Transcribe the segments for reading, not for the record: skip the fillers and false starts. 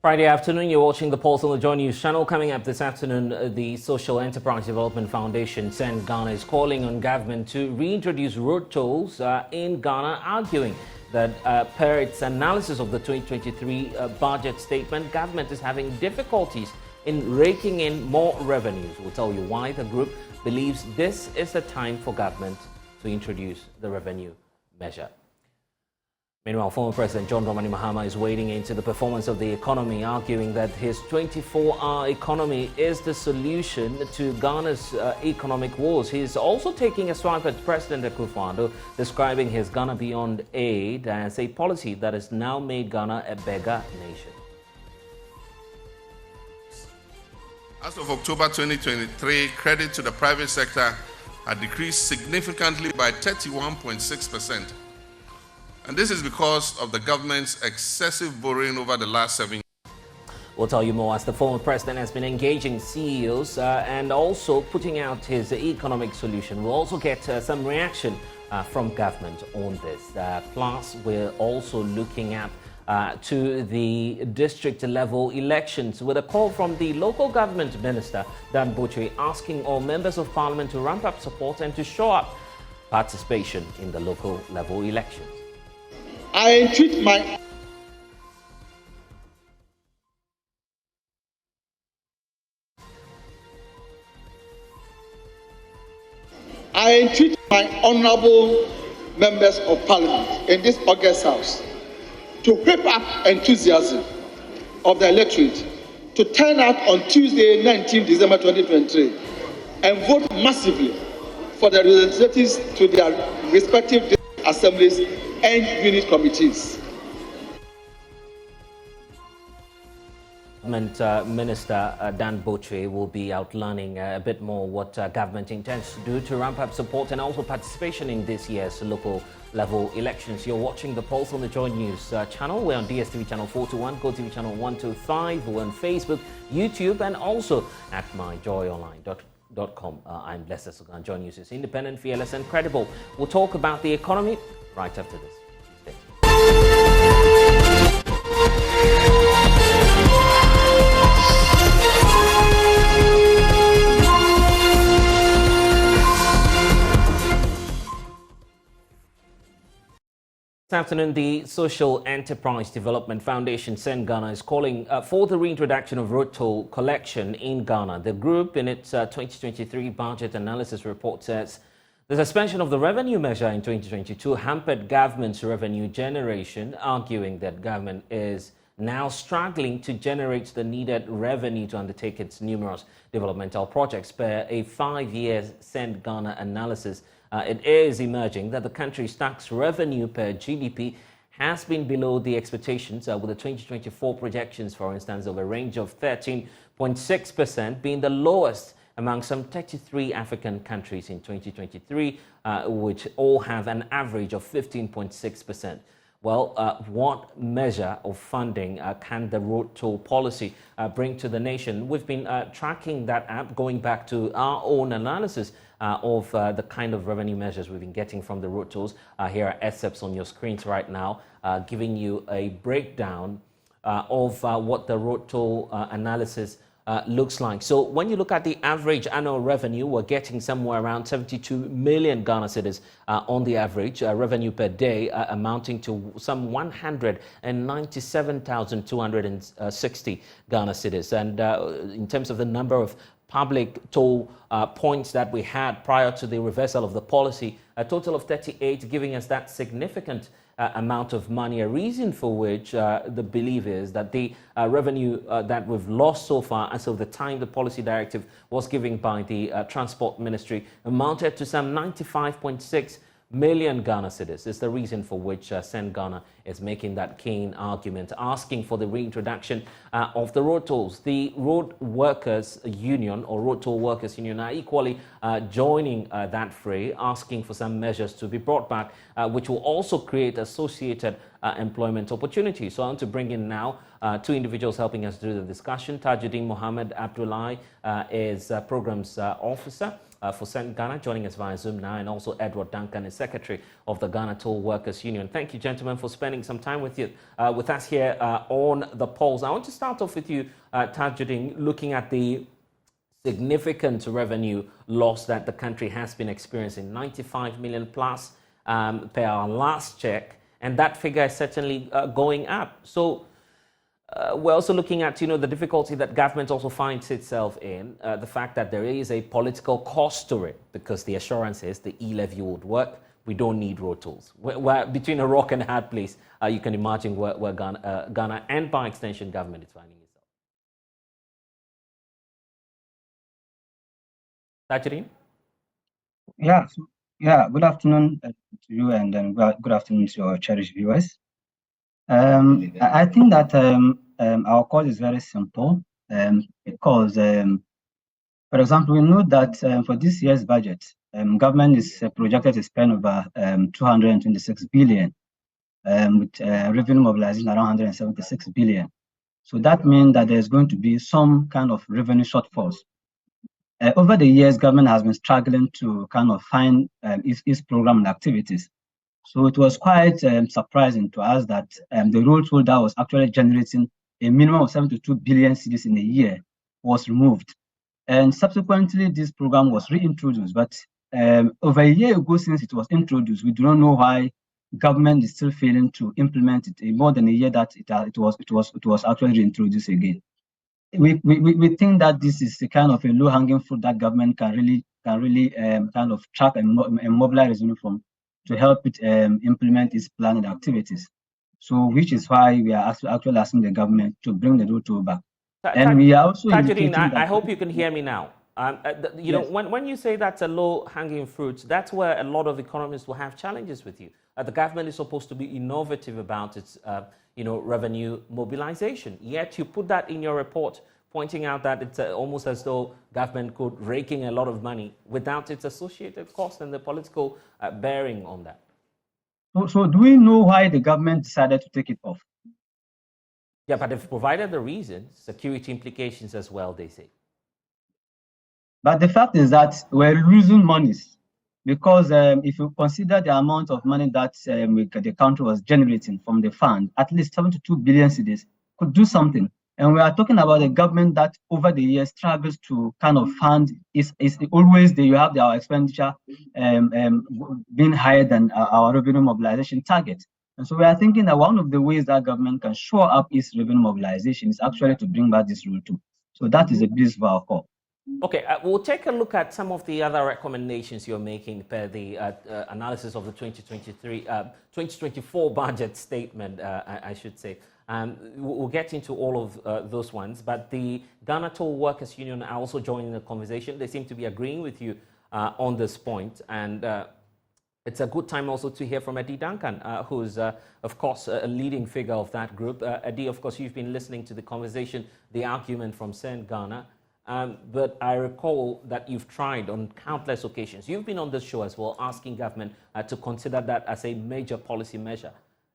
Friday afternoon, you're watching the Pulse on the Joy News channel. Coming up this afternoon, the Social Enterprise Development Foundation, Send Ghana, is calling on government to reintroduce road tolls in Ghana, arguing that per its analysis of the 2023 budget statement, government is having difficulties in raking in more revenues. We'll tell you why the group believes this is the time for government to introduce the revenue measure. Meanwhile, former President John Dramani Mahama is wading into the performance of the economy, arguing that his 24-hour economy is the solution to Ghana's economic woes. He is also taking a swipe at President Akufo-Addo, describing his Ghana Beyond aid as a policy that has now made Ghana a beggar nation. As of October 2023, credit to the private sector had decreased significantly by 31.6%. And this is because of the government's excessive borrowing over the last 7 years. We'll tell you more as the former president has been engaging CEOs and also putting out his economic solution. We'll also get some reaction from government on this. Plus, we're also looking at to the district level elections with a call from the local government minister, Dan Botwe, asking all members of parliament to ramp up support and to show up participation in the local level elections. I entreat my honorable members of parliament in this August House to whip up enthusiasm of the electorate to turn out on Tuesday, 19 December 2023 and vote massively for the representatives to their respective assemblies and unit committees. Government Minister Dan Botwe will be outlining a bit more what government intends to do to ramp up support and also participation in this year's local level elections. You're watching the Pulse on the Joy News channel. We're on DSTV channel 421, GoTV channel 125. We're on Facebook, YouTube, and also at myjoyonline.com. I'm Blessed Sugan. Joy News is independent, fearless, and credible. We'll talk about the economy right after this. This afternoon, the Social Enterprise Development Foundation, Send Ghana, is calling for the reintroduction of road toll collection in Ghana. The group, in its 2023 budget analysis report, says the suspension of the revenue measure in 2022 hampered government's revenue generation, arguing that government is now struggling to generate the needed revenue to undertake its numerous developmental projects. Per a 5-year Send Ghana analysis, it is emerging that the country's tax revenue per GDP has been below the expectations, with the 2024 projections, for instance, of a range of 13.6% being the lowest among some 33 African countries in 2023, which all have an average of 15.6%. Well, what measure of funding can the road toll policy bring to the nation? We've been tracking that up, going back to our own analysis of the kind of revenue measures we've been getting from the road tolls. Here are excerpts on your screens right now, giving you a breakdown of what the road toll analysis looks like. So when you look at the average annual revenue, we're getting somewhere around 72 million Ghana cedis on the average revenue per day, amounting to some 197,260 Ghana cedis. And in terms of the number of public toll points that we had prior to the reversal of the policy, a total of 38, giving us that significant amount of money, a reason for which the belief is that the revenue that we've lost so far as of the time the policy directive was given by the Transport Ministry amounted to some 95.6 million Ghana cedis. Is the reason for which Send Ghana is making that keen argument, asking for the reintroduction of the road tolls. The Road Workers Union, or Road Toll Workers Union, are equally joining that fray, asking for some measures to be brought back, which will also create associated employment opportunities. So I want to bring in now two individuals helping us do the discussion. Tajuddin Mohammed Abdullahi is Programs Officer for St. Ghana, joining us via Zoom now, and also Edward Duncan, is Secretary of the Ghana Toll Workers Union. Thank you, gentlemen, for spending some time with us here on the polls. I want to start off with you, Tajuddin, looking at the significant revenue loss that the country has been experiencing, 95 million plus per our last check, and that figure is certainly going up. So we're also looking at, the difficulty that government also finds itself in, the fact that there is a political cost to it, because the assurance is the e-levy would work. We don't need road tolls. We're between a rock and a hard place. You can imagine where Ghana and by extension government is finding itself. Tajuddin? Yeah. Good afternoon to you, and then good afternoon to your cherished viewers. I think that our cause is very simple, because, for example, we know that for this year's budget, government is projected to spend over 226 billion, with revenue mobilization around 176 billion. So that means that there's going to be some kind of revenue shortfalls. Over the years, government has been struggling to kind of find its program and activities. So it was quite surprising to us that the road toll that was actually generating a minimum of 72 billion cedis in a year was removed. And subsequently, this program was reintroduced. But over a year ago, since it was introduced, we do not know why government is still failing to implement it. In more than a year that it was actually reintroduced again. We think that this is the kind of a low-hanging fruit that government can really kind of track and mobilize revenue from, to help it implement its planned activities. So, which is why we are actually asking the government to bring the road toll back. And we are also Tajuddin, I hope you can hear me now. Yes. When you say that's a low-hanging fruit, that's where a lot of economists will have challenges with you. The government is supposed to be innovative about its, revenue mobilization. Yet you put that in your report, pointing out that it's almost as though government could rake in a lot of money without its associated cost and the political bearing on that. So do we know why the government decided to take it off? Yeah, but they've provided the reasons, security implications as well, they say. But the fact is that we're losing monies, because if you consider the amount of money that the country was generating from the fund, at least 72 billion cedis could do something. And we are talking about a government that over the years struggles to kind of fund, is always there. You have our expenditure being higher than our revenue mobilization target. And so we are thinking that one of the ways that government can shore up its revenue mobilization is actually to bring back this rule too. So that is a basis for our call. Okay, we'll take a look at some of the other recommendations you're making per the analysis of the 2024 budget statement, I should say. We'll get into all of those ones, but the Ghana Toll Workers Union are also joining the conversation. They seem to be agreeing with you on this point, and it's a good time also to hear from Eddie Duncan, who's, of course, a leading figure of that group. Eddie, of course, you've been listening to the conversation, the argument from St. Ghana. But I recall that you've tried on countless occasions. You've been on this show as well, asking government to consider that as a major policy measure.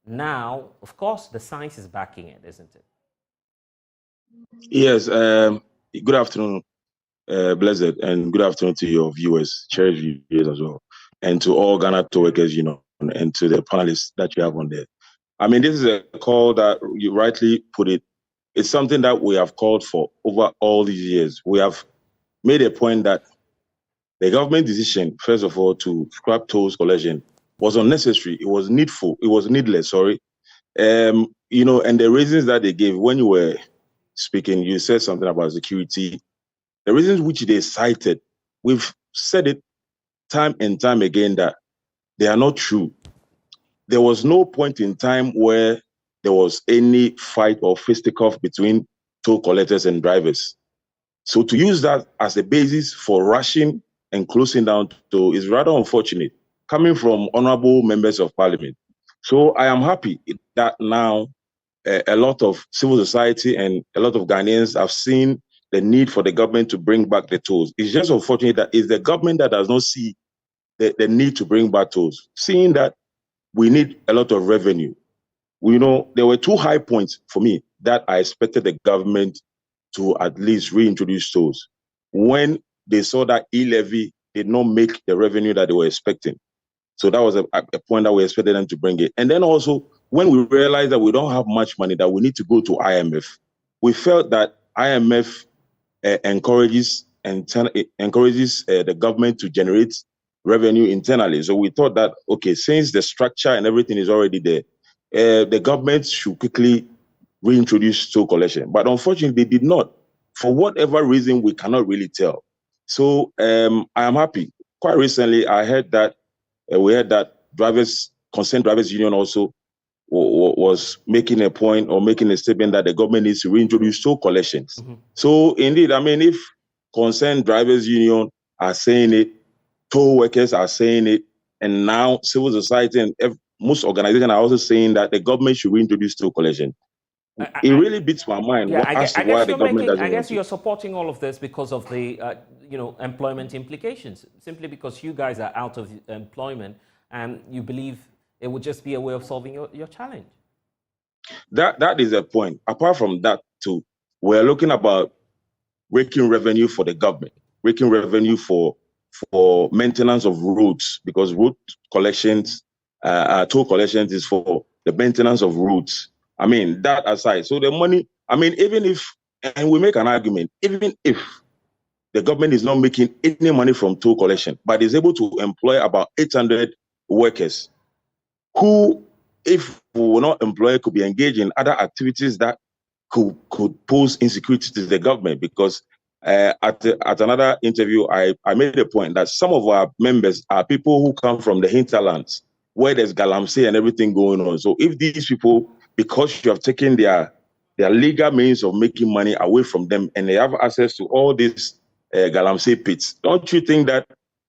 Now, of course, the science is backing it, isn't it? Yes. Good afternoon, Blessed, and good afternoon to your viewers, cherished viewers as well, and to all Ghana Toll Workers, and to the panelists that you have on there. I mean, this is a call that you rightly put it. It's something that we have called for over all these years. We have made a point that the government decision, first of all, to scrap tolls collection was unnecessary. It was needful. It was needless, sorry. And the reasons that they gave when you were speaking, you said something about security. The reasons which they cited, we've said it time and time again that they are not true. There was no point in time where there was any fight or fisticuff between toll collectors and drivers. So to use that as a basis for rushing and closing down toll is rather unfortunate, coming from honorable members of parliament. So I am happy that now a lot of civil society and a lot of Ghanaians have seen the need for the government to bring back the tolls. It's just unfortunate that it's the government that does not see the need to bring back tolls, seeing that we need a lot of revenue. There were two high points for me that I expected the government to at least reintroduce tolls. When they saw that e-levy did not make the revenue that they were expecting. So that was a point that we expected them to bring it. And then also, when we realized that we don't have much money, that we need to go to IMF, we felt that IMF encourages the government to generate revenue internally. So we thought that, okay, since the structure and everything is already there, the government should quickly reintroduce toll collection. But unfortunately, they did not. For whatever reason, we cannot really tell. So I am happy. Quite recently, I heard that we heard that concerned drivers union also was making a point or making a statement that the government needs to reintroduce toll collections. Mm-hmm. So indeed, I mean, if concerned drivers union are saying it, toll workers are saying it, and now civil society and most organizations are also saying that the government should reintroduce toll collection. It really beats my mind. Yeah, I guess you're supporting all of this because of the employment implications. Simply because you guys are out of employment and you believe it would just be a way of solving your challenge. That is a point. Apart from that, too, we're looking about raking revenue for the government, raking revenue for maintenance of roads, because road collections, toll collections is for the maintenance of roads. I mean, that aside, so the money, I mean, and we make an argument, even if the government is not making any money from toll collection, but is able to employ about 800 workers who, if we were not employed, could be engaged in other activities that could pose insecurity to the government. Because at another interview, I made a point that some of our members are people who come from the hinterlands, where there's galamsey and everything going on. So if these people, because you have taken their legal means of making money away from them and they have access to all these galamsey pits, don't you think that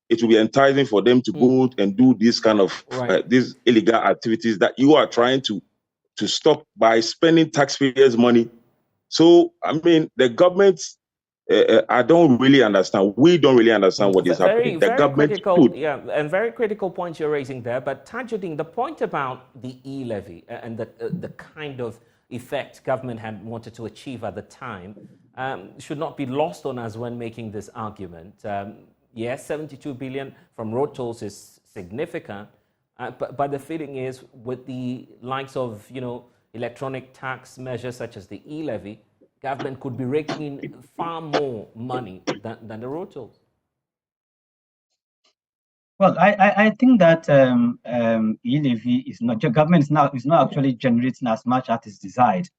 it will be enticing for them to go and do this kind of these illegal activities that you are trying to stop by spending taxpayers' money? So, I mean, the government, I don't really understand. We don't really understand what is happening. The government and very critical points you're raising there. But Tajuddin, the point about the e-levy and the kind of effect government had wanted to achieve at the time should not be lost on us when making this argument. Yes, 72 billion from road tolls is significant, but the feeling is with the likes of electronic tax measures such as the e-levy, government could be raking in far more money than the road tolls. Well, I think that e-levy is not, government is not actually generating as much as is desired.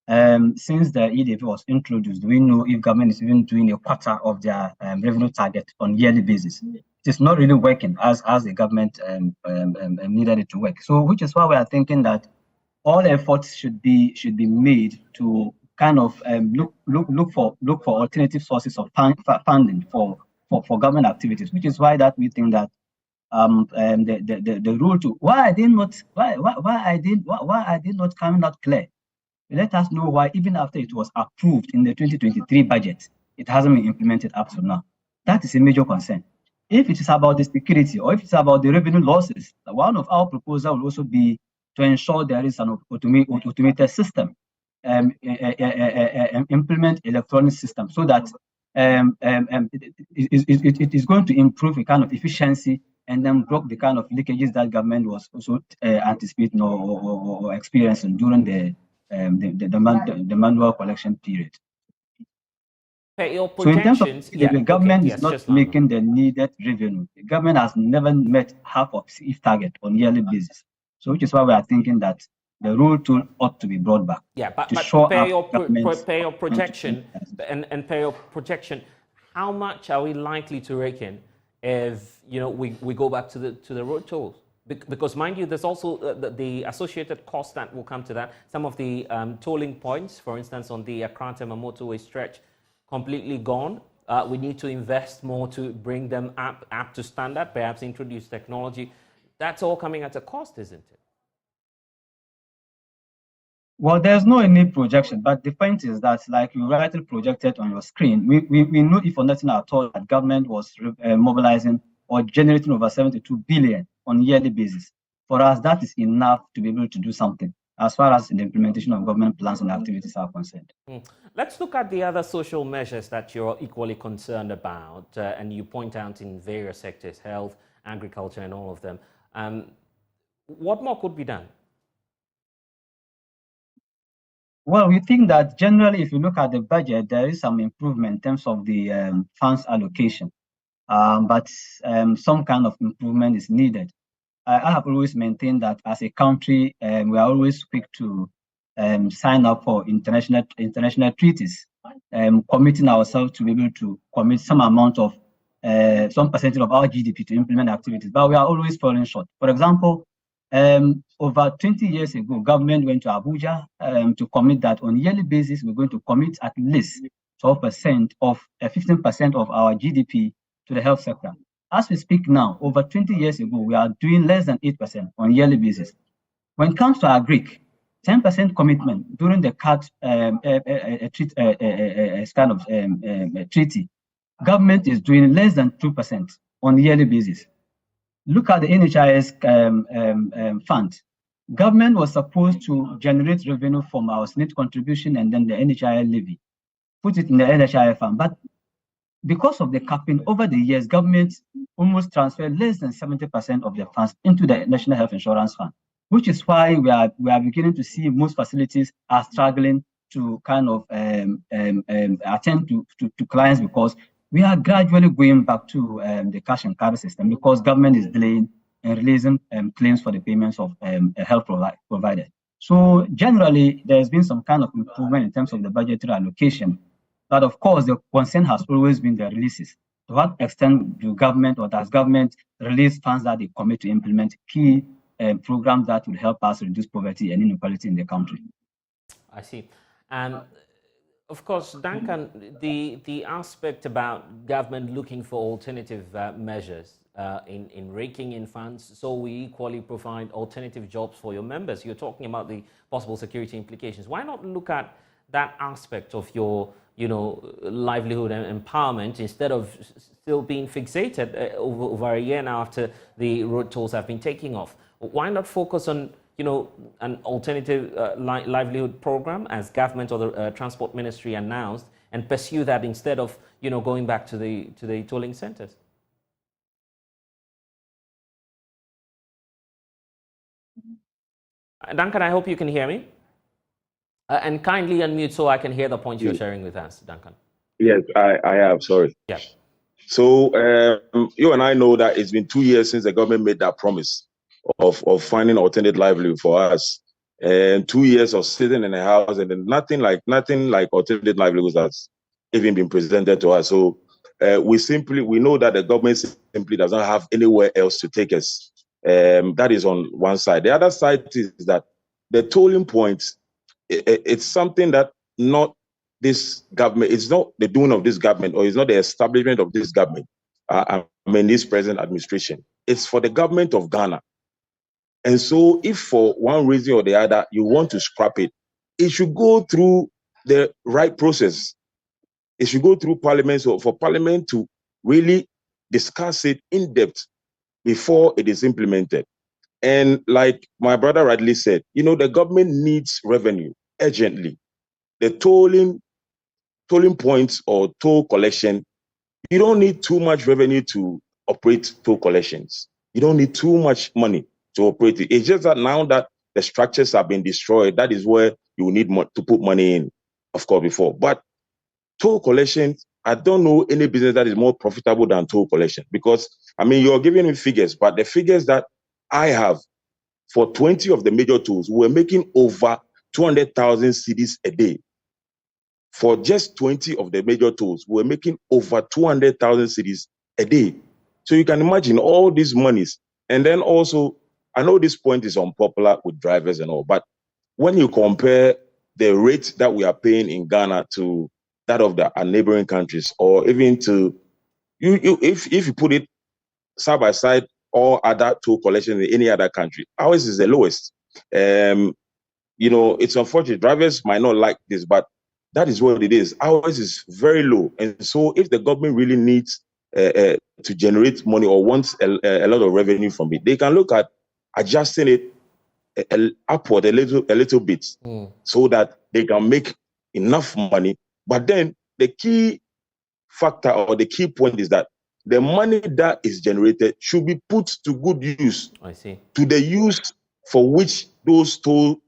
Since the e-levy was introduced, we know if government is even doing a quarter of their revenue target on yearly basis. It is not really working as the government needed it to work. So, which is why we are thinking that all efforts should be made to kind of look for alternative sources of funding for government activities. Which is why that we think that the rule to why are they not coming out clear? Let us know why, even after it was approved in the 2023 budget, it hasn't been implemented up to now. That is a major concern. If it is about the security or if it's about the revenue losses, one of our proposals will also be to ensure there is an automated system, implement electronic system, so that it is going to improve the kind of efficiency and then block the kind of leakages that government was also anticipating or experiencing during the manual collection period. So in terms of the government is not making the needed revenue. The government has never met half of its target on yearly basis. So which is why we are thinking that the rule tool ought to be brought back. Yeah, but pay your projection and pay your projection. How much are we likely to rake in if we go back to the road tolls? Because mind you, there's also the associated costs that will come to that. Some of the tolling points, for instance, on the Accra-Tema motorway stretch, completely gone. We need to invest more to bring them up to standard, perhaps introduce technology. That's all coming at a cost, isn't it? Well, there's no any projection, but the point is that, like you rightly projected on your screen, we know if for nothing at all that government was mobilizing or generating over 72 billion on a yearly basis. For us, that is enough to be able to do something as far as the implementation of government plans and activities are concerned. Let's look at the other social measures that you're equally concerned about, and you point out in various sectors, health, agriculture, and all of them. What more could be done? Well, we think that generally, if you look at the budget, there is some improvement in terms of the funds allocation, but some kind of improvement is needed. I have always maintained that as a country, we are always quick to sign up for international treaties, committing ourselves to be able to commit some amount of some percentage of our GDP to implement activities, but we are always falling short. For example, over 20 years ago, government went to Abuja to commit that on a yearly basis, we're going to commit at least 12% of 15% of our GDP to the health sector. As we speak now, over 20 years ago, we are doing less than 8% on a yearly basis. When it comes to our Greek, 10% commitment during the CAT treaty, government is doing less than 2% on a yearly basis. Look at the NHIS fund. Government was supposed to generate revenue from our SNIT contribution and then the NHIS levy, put it in the NHIS fund. But because of the capping over the years, government almost transferred less than 70% of the funds into the National Health Insurance Fund, which is why we are beginning to see most facilities are struggling to kind of attend to clients, because we are gradually going back to the cash and carry system, because government is delaying and releasing claims for the payments of health providers. So generally, there's been some kind of improvement in terms of the budgetary allocation. But of course, the concern has always been the releases. To what extent do government or does government release funds that they commit to implement key programs that will help us reduce poverty and inequality in the country? I see. Of course, Duncan, the aspect about government looking for alternative measures in raking in funds, so we equally provide alternative jobs for your members. You're talking about the possible security implications. Why not look at that aspect of your livelihood and empowerment instead of still being fixated over a year now after the road tolls have been taking off? Why not focus on an alternative livelihood program as government or the transport ministry announced, and pursue that instead of going back to the tolling centers? Duncan, I hope you can hear me. And kindly unmute so I can hear the point you're sharing with us, Duncan. Yes, I have. Sorry. Yeah. So you and I know that it's been 2 years since the government made that promise of finding alternate livelihood for us, and 2 years of sitting in a house, and then nothing like alternate livelihoods has even been presented to us. So we know that the government simply does not have anywhere else to take us. That is on one side. The other side is that the tolling points, it's something that not this government, it's not the doing of this government, or it's not the establishment of this government, this present administration. It's for the government of Ghana. And so if for one reason or the other you want to scrap it, it should go through the right process. It should go through Parliament, so for Parliament to really discuss it in depth before it is implemented. And like my brother rightly said, the government needs revenue urgently. The tolling points or toll collection, you don't need too much revenue to operate toll collections. You don't need too much money to operate it. It's just that now that the structures have been destroyed, that is where you need to put money in, of course, before. But toll collection, I don't know any business that is more profitable than toll collection, because, you're giving me figures, but the figures that I have for 20 of the major tolls, we're making over 200,000 cedis a day. For just 20 of the major tolls, we're making over 200,000 cedis a day. So you can imagine all these monies. And then also, I know this point is unpopular with drivers and all, but when you compare the rate that we are paying in Ghana to that of our neighboring countries, or even to if you put it side by side, or other toll collection in any other country, ours is the lowest. It's unfortunate. Drivers might not like this, but that is what it is. Ours is very low. And so if the government really needs to generate money or wants a lot of revenue from it, they can look at adjusting it upward a little bit, so that they can make enough money. But then the key factor or the key point is that the money that is generated should be put to good use. I see. To the use for which those toll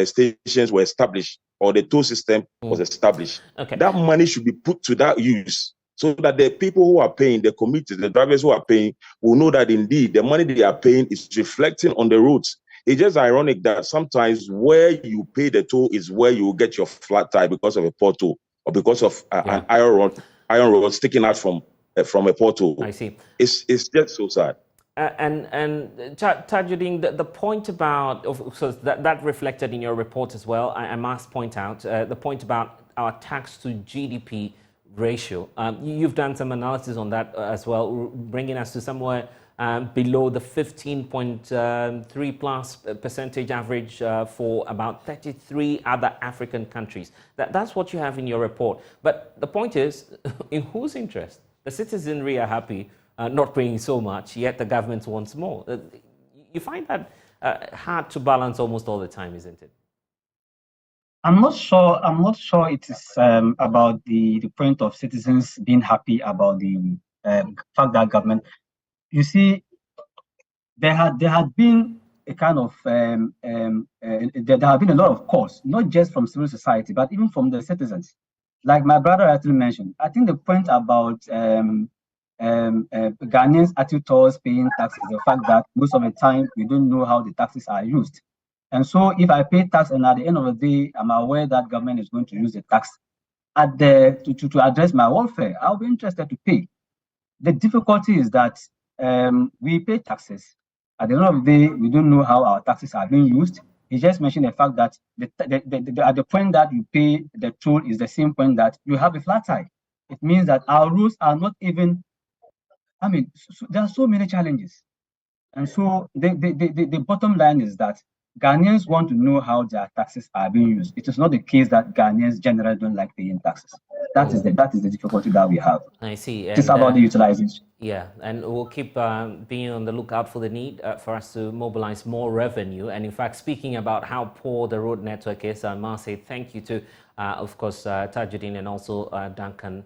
stations were established, or the toll system was established. Okay. That money should be put to that use, so that the people who are paying, the communities, the drivers who are paying, will know that indeed the money they are paying is reflecting on the roads. It's just ironic that sometimes where you pay the toll is where you will get your flat tire because of a pothole, or because of an iron rod sticking out from a pothole. I see. It's just so sad. And Tajuddin, the point about, so that reflected in your report as well, I must point out, the point about our tax to GDP ratio. You've done some analysis on that as well, bringing us to somewhere below the 15.3+ % average for about 33 other African countries. That's what you have in your report. But the point is, in whose interest? The citizenry are happy not paying so much, yet the government wants more. You find that hard to balance almost all the time, isn't it? I'm not sure it is about the point of citizens being happy about the fact that government. You see, there had been a kind of there have been a lot of calls, not just from civil society, but even from the citizens. Like my brother actually mentioned, I think the point about Ghanaians' attitude towards paying taxes, the fact that most of the time we don't know how the taxes are used. And so if I pay tax and at the end of the day, I'm aware that government is going to use the tax to address my welfare, I'll be interested to pay. The difficulty is that we pay taxes. At the end of the day, we don't know how our taxes are being used. He just mentioned the fact that at the point that you pay the toll is the same point that you have a flat tire. It means that our rules are not even, there are so many challenges. And so the bottom line is that Ghanaians want to know how their taxes are being used. It is not the case that Ghanaians generally don't like paying taxes. That is the difficulty that we have. I see. It's about the utilization. Yeah, and we'll keep being on the lookout for the need for us to mobilize more revenue. And in fact, speaking about how poor the road network is, I must say thank you to, of course, Tajuddin and also Duncan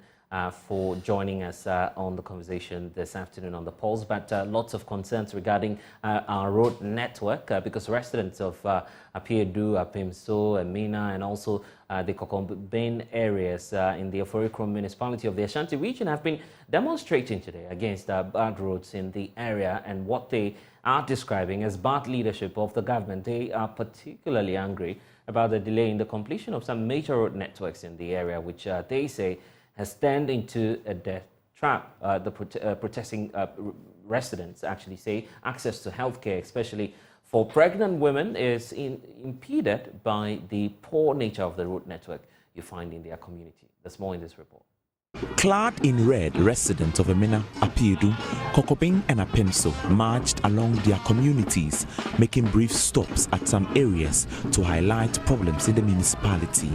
for joining us on the conversation this afternoon on The Pulse. But lots of concerns regarding our road network because residents of Apiedu, Apimso, Emina, and also the Kokombin areas in the Oforikrom municipality of the Ashanti region have been demonstrating today against bad roads in the area and what they are describing as bad leadership of the government. They are particularly angry about the delay in the completion of some major road networks in the area, which they say has turned into a death trap. The protesting residents actually say access to healthcare, especially for pregnant women, is impeded by the poor nature of the road network you find in their community. There's more in this report. Clad in red, residents of Emina, Apiedu, Kokobing and Apimso marched along their communities, making brief stops at some areas to highlight problems in the municipality.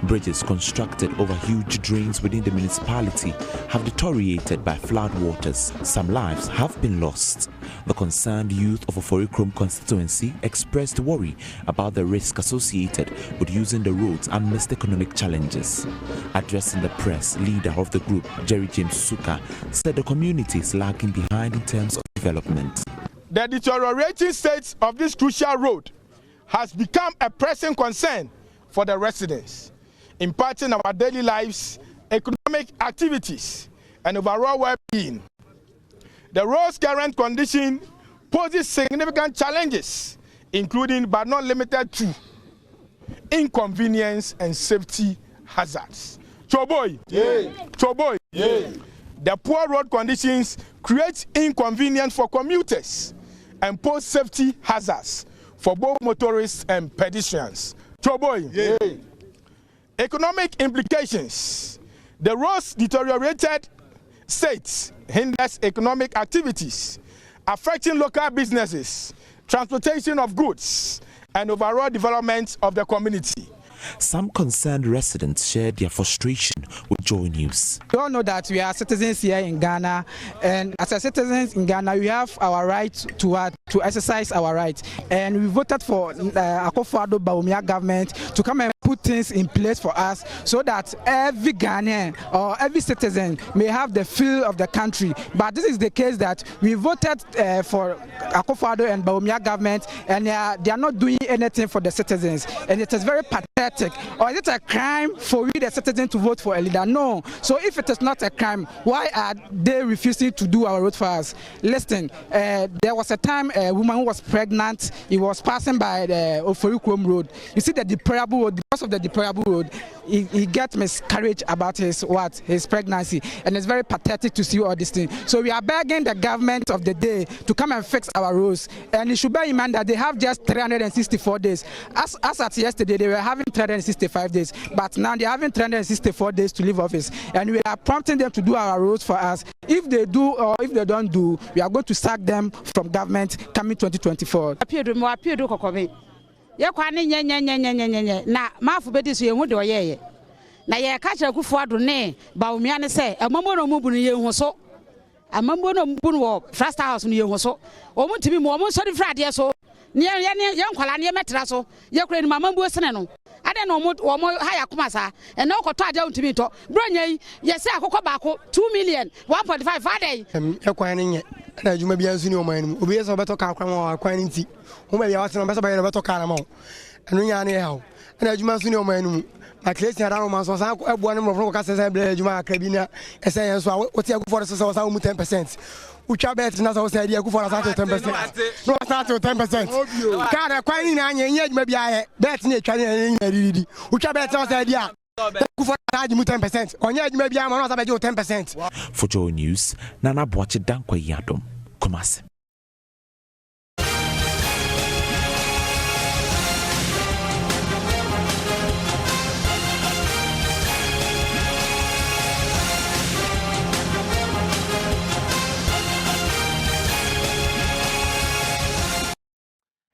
Bridges constructed over huge drains within the municipality have deteriorated by flood waters. Some lives have been lost. The concerned youth of Oforikrom constituency expressed worry about the risk associated with using the roads amidst economic challenges. Addressing the press, leader of the group, Jerry James Suka, said the community is lagging behind in terms of development. The deteriorating state of this crucial road has become a pressing concern for the residents, impacting our daily lives, economic activities, and overall well-being. The road's current condition poses significant challenges, including but not limited to inconvenience and safety hazards. Choboy, yeah. Choboy. Yeah. The poor road conditions create inconvenience for commuters and pose safety hazards for both motorists and pedestrians. Choboy. Yeah. Economic implications. The road's deteriorated state hinders economic activities, affecting local businesses, transportation of goods, and overall development of the community. Some concerned residents shared their frustration with Joy News. We all know that we are citizens here in Ghana, and as a citizens in Ghana, we have our right to exercise our rights. And we voted for Akufo-Addo government to come and put things in place for us so that every Ghanaian or every citizen may have the feel of the country. But this is the case that we voted for Akufo-Addo and Bawumia government, and they are not doing anything for the citizens. And it is very pathetic. Or is it a crime for we the citizens to vote for a leader? No. So if it is not a crime, why are they refusing to do our road for us? Listen, there was a time a woman who was pregnant, he was passing by the Oforikrom road. You see the deplorable road, because of the deplorable road, he gets miscarriage about his pregnancy, and it's very pathetic to see all these things. So we are begging the government of the day to come and fix our roads, and it should bear in mind that they have just 364 days. As at yesterday, they were having 365 days, but now they're having 364 days to leave office, and we are prompting them to do our roads for us. If they do or if they don't do, we are going to sack them from government coming 2024. Na mafu bedi so yehu de oyeye na ye ka kire Akufo-Addo ne Bawumia ne se amambo no mubu ne yehu so amambo no mubu no First House ne yehu so omu timi mo omu so de frade so ne ye nkwala ne metra so ye kure ni mamambo sene no ade no omu haya kuma sa e na okoto ade untimi to bronya ye se akokọ baako 2 million 1.5 fade e kwan ne nye na adwuma bia nsu ni o man mu obi ye so beto ka kwan wa kwan ni nti o ma bia wate no beso ba ye beto ka na ma enu nya ne hawo na adwuma nsu ni o man mu ma Christian ra ma so san ebo ne mo ka se bla adwuma akra bi na ese ye so a wote Akufo-Addo so sa mu 10%. Ucha bet na so say dia Akufo-Addo sa 10%. No sa 10%. Ka na kwan ni na anya nya adwuma bia ye bet na etwa ne nya ridi. Ucha bet na say dia Akufo-Addo sa mu 10%. Onya adwuma bia ma no sa be 10%. For Joy News, Nana Boache Dankwa Yadom, Kumasi.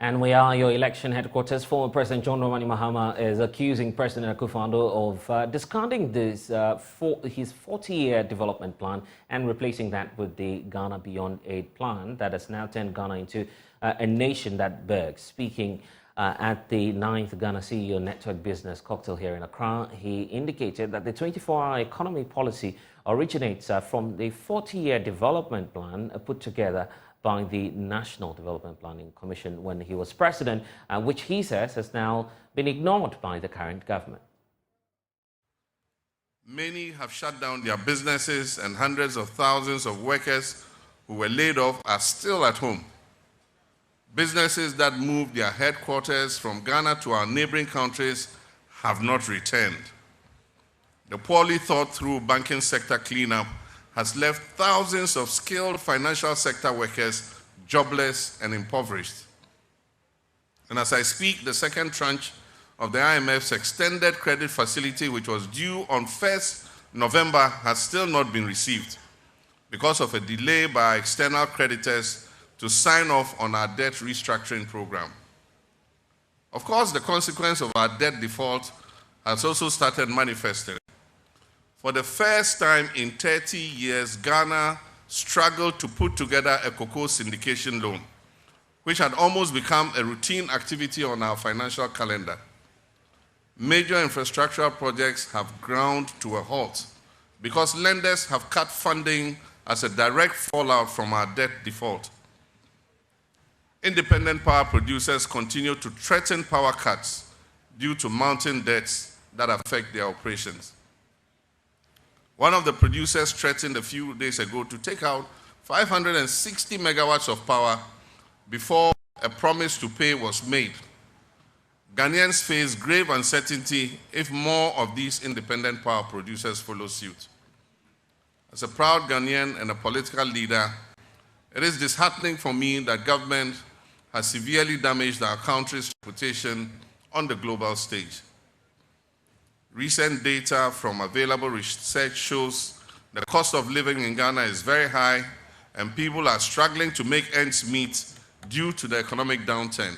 And we are your election headquarters. Former President John Dramani Mahama is accusing President Akufo-Addo of discarding his 40-year development plan and replacing that with the Ghana Beyond Aid plan that has now turned Ghana into a nation that begs. Speaking at the 9th Ghana CEO Network Business Cocktail here in Accra, he indicated that the 24-hour economy policy originates from the 40-year development plan put together by the National Development Planning Commission when he was president, which he says has now been ignored by the current government. Many have shut down their businesses, and hundreds of thousands of workers who were laid off are still at home. Businesses that moved their headquarters from Ghana to our neighboring countries have not returned. The poorly thought through banking sector cleanup has left thousands of skilled financial sector workers jobless and impoverished. And as I speak, the second tranche of the IMF's extended credit facility, which was due on 1st November, has still not been received because of a delay by external creditors to sign off on our debt restructuring program. Of course, the consequence of our debt default has also started manifesting. For the first time in 30 years, Ghana struggled to put together a cocoa syndication loan, which had almost become a routine activity on our financial calendar. Major infrastructural projects have ground to a halt because lenders have cut funding as a direct fallout from our debt default. Independent power producers continue to threaten power cuts due to mounting debts that affect their operations. One of the producers threatened a few days ago to take out 560 megawatts of power before a promise to pay was made. Ghanaians face grave uncertainty if more of these independent power producers follow suit. As a proud Ghanaian and a political leader, it is disheartening for me that government has severely damaged our country's reputation on the global stage. Recent data from available research shows the cost of living in Ghana is very high and people are struggling to make ends meet due to the economic downturn.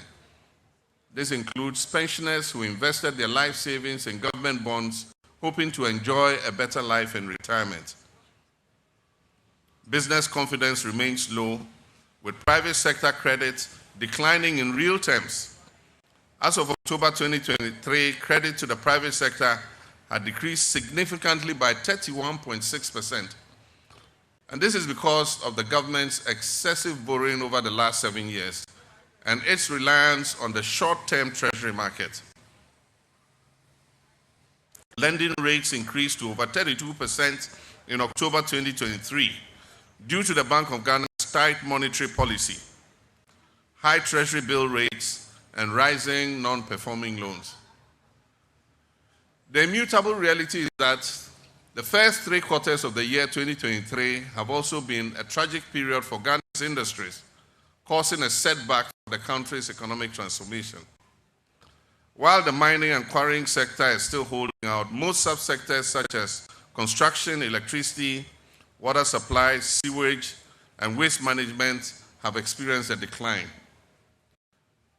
This includes pensioners who invested their life savings in government bonds, hoping to enjoy a better life in retirement. Business confidence remains low, with private sector credit declining in real terms. As of October 2023, credit to the private sector had decreased significantly by 31.6%. And this is because of the government's excessive borrowing over the last 7 years and its reliance on the short-term treasury market. Lending rates increased to over 32% in October 2023 due to the Bank of Ghana's tight monetary policy, high treasury bill rates, and rising non-performing loans. The immutable reality is that the first 3 quarters of the year 2023 have also been a tragic period for Ghana's industries, causing a setback for the country's economic transformation. While the mining and quarrying sector is still holding out, most subsectors such as construction, electricity, water supply, sewage, and waste management have experienced a decline.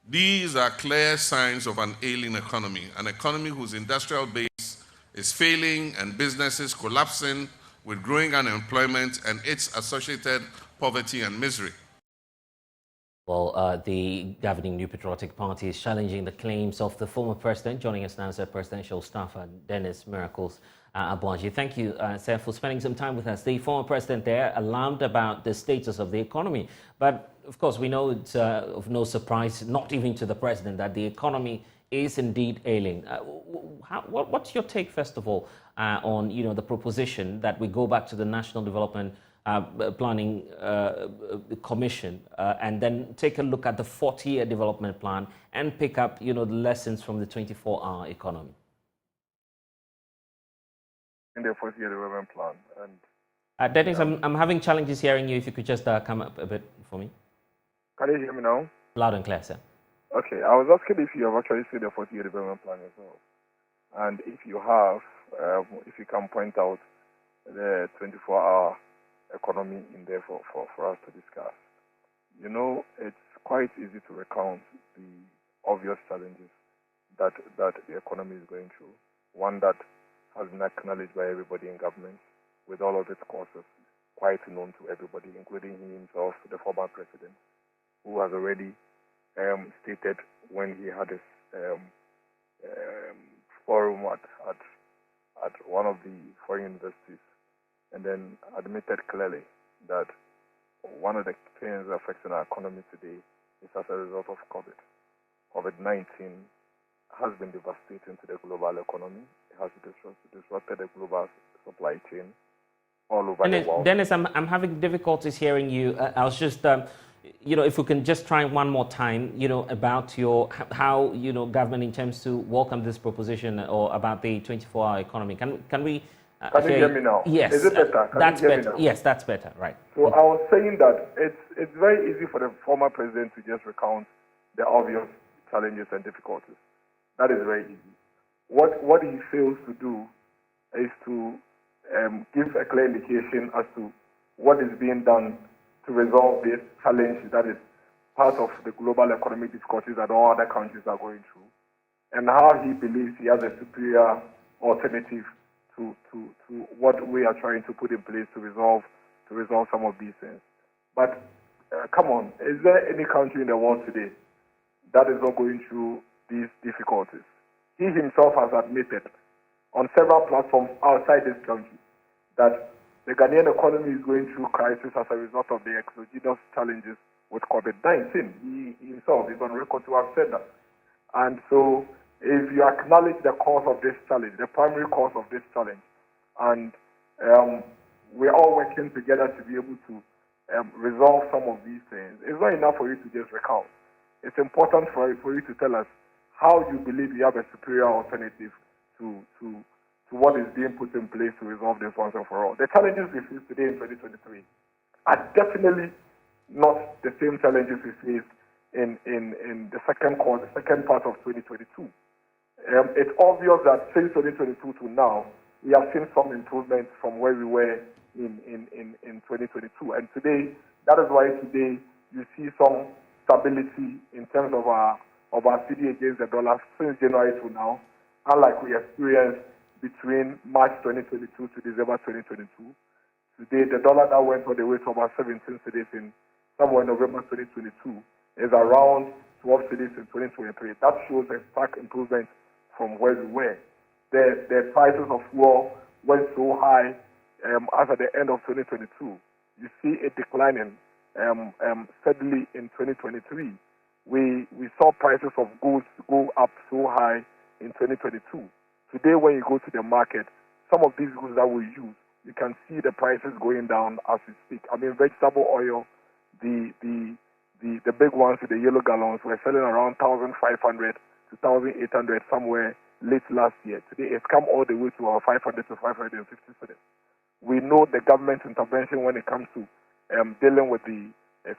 These are clear signs of an ailing economy, an economy whose industrial base is failing and businesses collapsing, with growing unemployment and its associated poverty and misery. Well, the governing New Patriotic Party is challenging the claims of the former president. Joining us now is presidential staffer Dennis Miracles Abuaji. Thank you, sir, for spending some time with us. The former president there alarmed about the status of the economy. But, of course, we know it's of no surprise, not even to the president, that the economy is indeed ailing. What's your take, first of all, on the proposition that we go back to the National Development Planning Commission and then take a look at the 40-year development plan and pick up, the lessons from the 24-hour economy? In the 40-year development plan. And Dennis, I'm having challenges hearing you. If you could just come up a bit for me. Can you hear me now? Loud and clear, sir. Okay, I was asking if you have actually seen the 40-year development plan as well. And if you have, if you can point out the 24-hour economy in there for us to discuss. It's quite easy to recount the obvious challenges that the economy is going through. One that has been acknowledged by everybody in government, with all of its causes, quite known to everybody, including himself, the former president, who has already stated when he had his forum at one of the foreign universities, and then admitted clearly that one of the things affecting our economy today is as a result of COVID. COVID-19 has been devastating to the global economy. It has disrupted the global supply chain all over the world. Dennis, I'm having difficulties hearing you. I was just, if we can just try one more time, about how government intends to welcome this proposition or about the 24-hour economy. Can we? Can you hear me now? Yes. Is it better? That's better. Yes, that's better. Right. So I was saying that it's very easy for the former president to just recount the obvious challenges and difficulties. That is very easy. What he fails to do is to give a clear indication as to what is being done to resolve this challenge that is part of the global economic difficulties that all other countries are going through, and how he believes he has a superior alternative to what we are trying to put in place to resolve some of these things. But come on, is there any country in the world today that is not going through these difficulties? He himself has admitted on several platforms outside this country that the Ghanaian economy is going through crisis as a result of the exogenous challenges with COVID-19. He himself is on record to have said that. And so if you acknowledge the cause of this challenge, the primary cause of this challenge, and we're all working together to be able to resolve some of these things, it's not enough for you to just recount. It's important for you to tell us how you believe you have a superior alternative to what is being put in place to resolve this once and for all. The challenges we face today in 2023 are definitely not the same challenges we faced in the second part of 2022. It's obvious that since 2022 to now, we have seen some improvements from where we were in 2022. And today, that is why today you see some stability in terms of our of our cedi against the dollar since January to now, unlike we experienced between March 2022 to December 2022. Today, the dollar that went all the way to about 17 cedis in somewhere in November 2022 is around 12 cedis in 2023. That shows a stark improvement from where we were. The prices of fuel went so high as at the end of 2022. You see it declining steadily in 2023. We saw prices of goods go up so high in 2022. Today, when you go to the market, some of these goods that we use, you can see the prices going down as we speak. I mean, vegetable oil, the big ones with the yellow gallons were selling around 1,500 to 1,800 somewhere late last year. Today, it's come all the way to our 500 to 550 cedis. We know the government intervention when it comes to dealing with the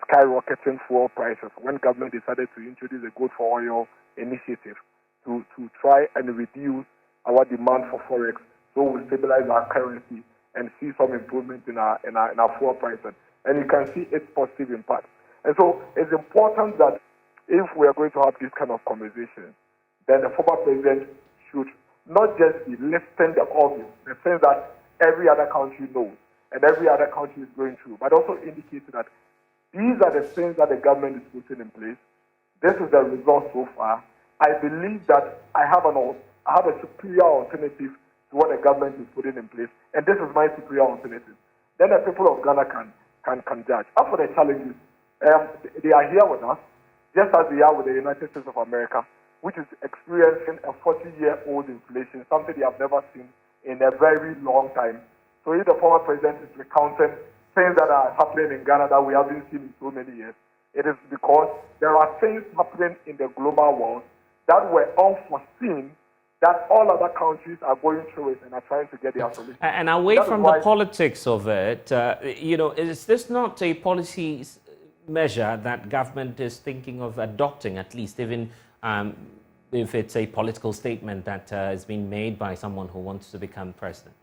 skyrocketing fuel prices. When government decided to introduce a good for oil initiative to try and reduce our demand for forex, so we stabilize our currency and see some improvement in our fuel prices. And you can see its positive impact. And so it's important that if we are going to have this kind of conversation, then the former president should not just be listing the obvious, the things that every other country knows and every other country is going through, but also indicate that these are the things that the government is putting in place. This is the result so far. I believe that I have a superior alternative to what the government is putting in place, and this is my superior alternative. Then the people of Ghana can judge. As for the challenges, they are here with us, just as they are with the United States of America, which is experiencing a 40-year-old inflation, something they have never seen in a very long time. So if the former president is recounting things that are happening in Ghana that we haven't seen in so many years, it is because there are things happening in the global world that were unforeseen, that all other countries are going through it and are trying to get their solution. And away from the politics of it, is this not a policy measure that government is thinking of adopting, at least, even if it's a political statement that has been made by someone who wants to become president?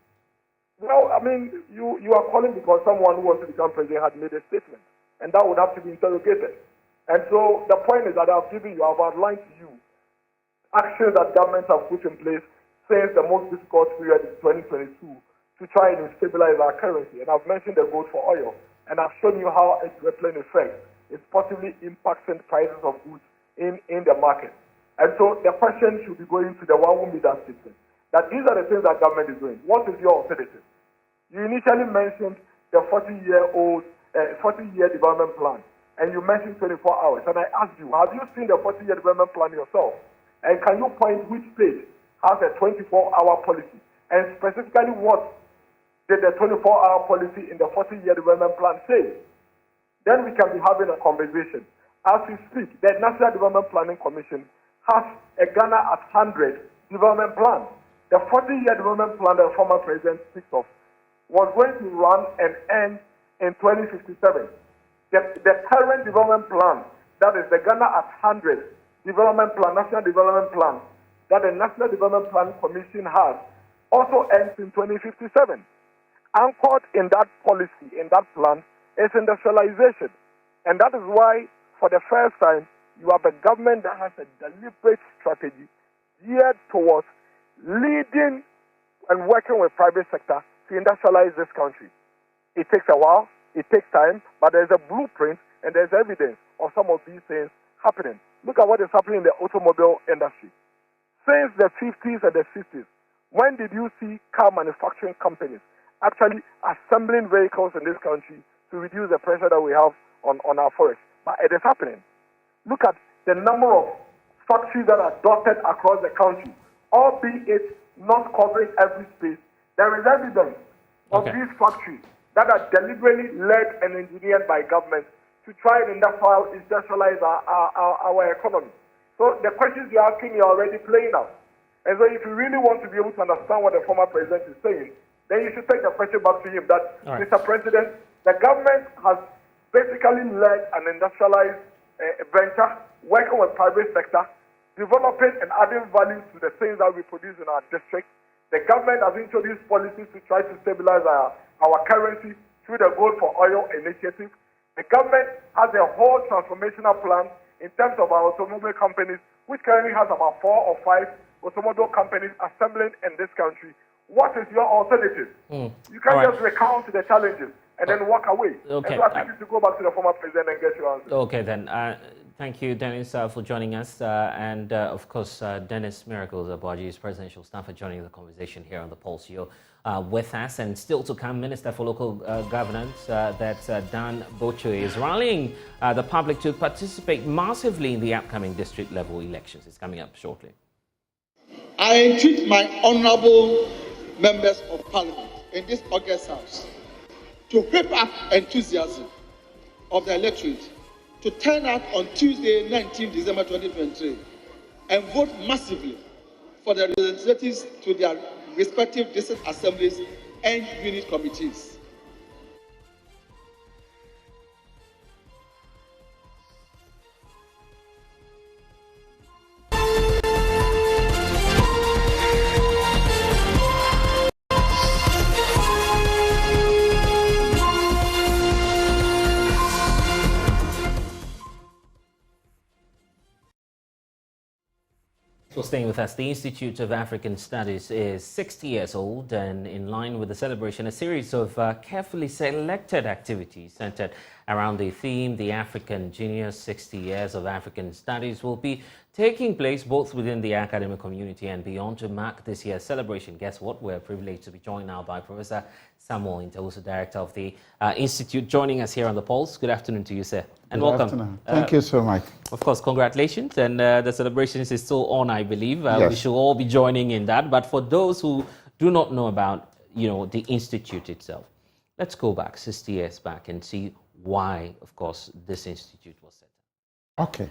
Well, I mean, you are calling because someone who wants to become president had made a statement, and that would have to be interrogated. And so the point is that I've outlined to you actions that governments have put in place since the most difficult period in 2022 to try and stabilize our currency. And I've mentioned the gold for oil, and I've shown you how its rippling effect is possibly impacting prices of goods in the market. And so the question should be going to the one who made that statement, that these are the things that government is doing. What is your alternative? You initially mentioned the 40-year development plan, and you mentioned 24 hours. And I asked you, have you seen the 40-year development plan yourself? And can you point which state has a 24-hour policy? And specifically, what did the 24-hour policy in the 40-year development plan say? Then we can be having a conversation. As we speak, the National Development Planning Commission has a Ghana at 100 development plan. The 40-year development plan that the former president speaks of was going to run and end in 2057. The current development plan, that is the Ghana at 100 development plan, national development plan, that the National Development Planning Commission has, also ends in 2057. Anchored in that policy, in that plan, is industrialization. And that is why, for the first time, you have a government that has a deliberate strategy geared towards leading and working with private sector to industrialize this country. It takes a while, it takes time, but there's a blueprint and there's evidence of some of these things happening. Look at what is happening in the automobile industry. Since the 50s and the 60s, when did you see car manufacturing companies actually assembling vehicles in this country to reduce the pressure that we have on our forests? But it is happening. Look at the number of factories that are dotted across the country, albeit not covering every space. There is evidence of these factories that are deliberately led and engineered by government to try and industrialize our economy. So the questions you're asking are already playing out. And so if you really want to be able to understand what the former president is saying, then you should take the question back to him that, Mr. President, the government has basically led an industrialized venture, working with private sector, developing and adding value to the things that we produce in our district. The government has introduced policies to try to stabilize our currency through the Gold for Oil initiative. The government has a whole transformational plan in terms of our automobile companies, which currently has about 4 or 5 automobile companies assembling in this country. What is your alternative? You can't just recount the challenges and then walk away. Okay. And so I think you should go back to the former president and get your answer. Okay, then. Thank you, Dennis, for joining us. And, of course, Dennis Miracles Abuaji's presidential staff for joining the conversation here on The Pulse. You're with us. And still to come, Minister for Local Governance, that's Dan Bocho, is rallying the public to participate massively in the upcoming district-level elections. It's coming up shortly. I entreat my honorable members of parliament in this August House to whip up enthusiasm of the electorate to turn out on Tuesday, 19 December 2023, and vote massively for the representatives to their respective district assemblies and unit committees. So staying with us, the Institute of African Studies is 60 years old, and in line with the celebration, a series of carefully selected activities centered around the theme, the African Genius 60 Years of African Studies, will be taking place both within the academic community and beyond to mark this year's celebration. Guess what? We're privileged to be joined now by Professor Samuel Intawusu, Director of the Institute, joining us here on The Pulse. Good afternoon to you, sir. And Good welcome. Afternoon. Thank you so much. Of course, congratulations. And the celebrations is still on, I believe. Yes. We should all be joining in that. But for those who do not know about, the Institute itself, let's go back 60 years back and see why, of course, this Institute was set up. Okay.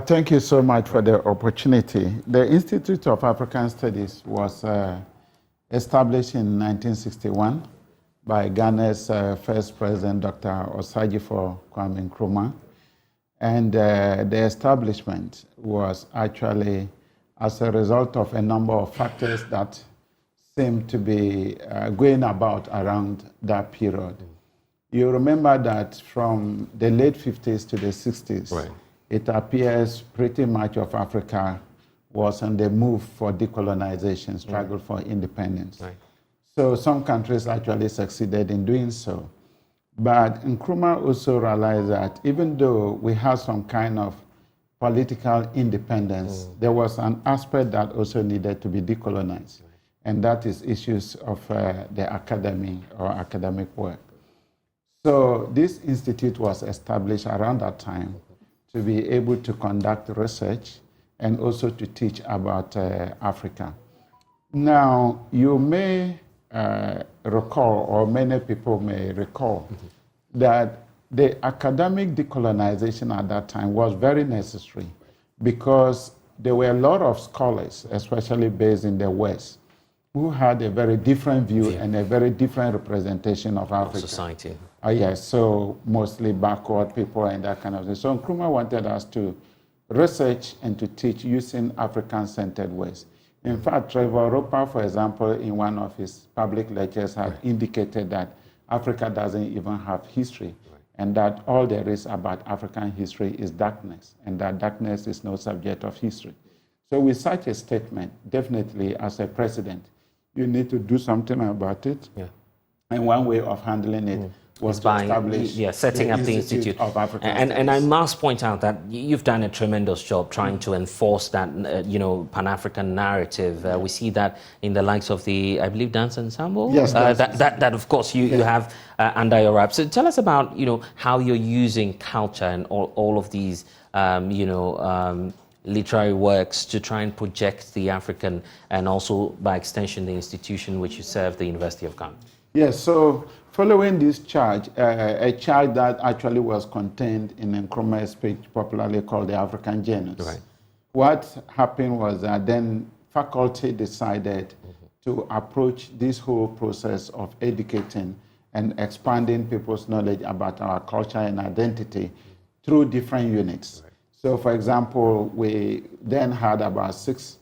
Thank you so much for the opportunity. The Institute of African Studies was established in 1961 by Ghana's first president, Dr. Osagyefo Kwame Nkrumah. And the establishment was actually as a result of a number of factors that seemed to be going about around that period. You remember that from the late 50s to the 60s, right, it appears pretty much of Africa was on the move for decolonization, struggle for independence. Right. So some countries actually succeeded in doing so. But Nkrumah also realized that even though we had some kind of political independence, there was an aspect that also needed to be decolonized, and that is issues of the academy or academic work. So this institute was established around that time to be able to conduct research and also to teach about Africa. Now, you may recall, or many people may recall, that the academic decolonization at that time was very necessary because there were a lot of scholars, especially based in the West, who had a very different view and a very different representation of Africa. Society. Yes, so mostly backward people and that kind of thing. So Nkrumah wanted us to research and to teach using African-centered ways. In fact, Trevor Roper, for example, in one of his public lectures had indicated that Africa doesn't even have history, and that all there is about African history is darkness, and that darkness is no subject of history. So with such a statement, definitely as a president, you need to do something about it. Yeah. And one way of handling it was by setting up the Institute of African Studies. And I must point out that you've done a tremendous job trying to enforce that, Pan-African narrative. We see that in the likes of the, I believe, dance ensemble. Yes, that of course you have under your wrap. So tell us about how you're using culture and all of these literary works to try and project the African and also by extension the institution which you serve, the University of Ghana. Yes, so following this charge, a charge that actually was contained in Nkrumah's speech, popularly called the African Genius. Right. What happened was that then faculty decided to approach this whole process of educating and expanding people's knowledge about our culture and identity through different units. Right. So, for example, we then had about six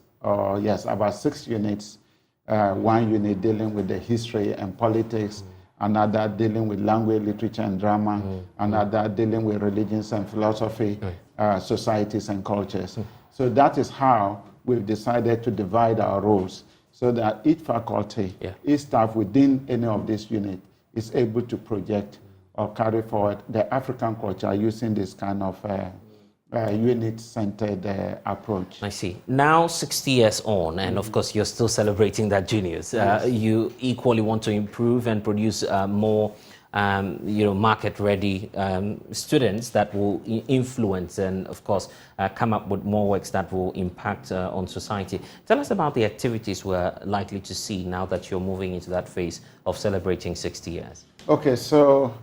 units. One unit dealing with the history and politics, another dealing with language, literature, and drama, another dealing with religions and philosophy, societies and cultures. So that is how we've decided to divide our roles so that each faculty, each staff within any of this unit is able to project or carry forward the African culture using this kind of unit-centered approach. I see. Now 60 years on, and of course you're still celebrating that juniors. Yes. You equally want to improve and produce more market-ready students that will influence and, of course, come up with more works that will impact on society. Tell us about the activities we're likely to see now that you're moving into that phase of celebrating 60 years. Okay, so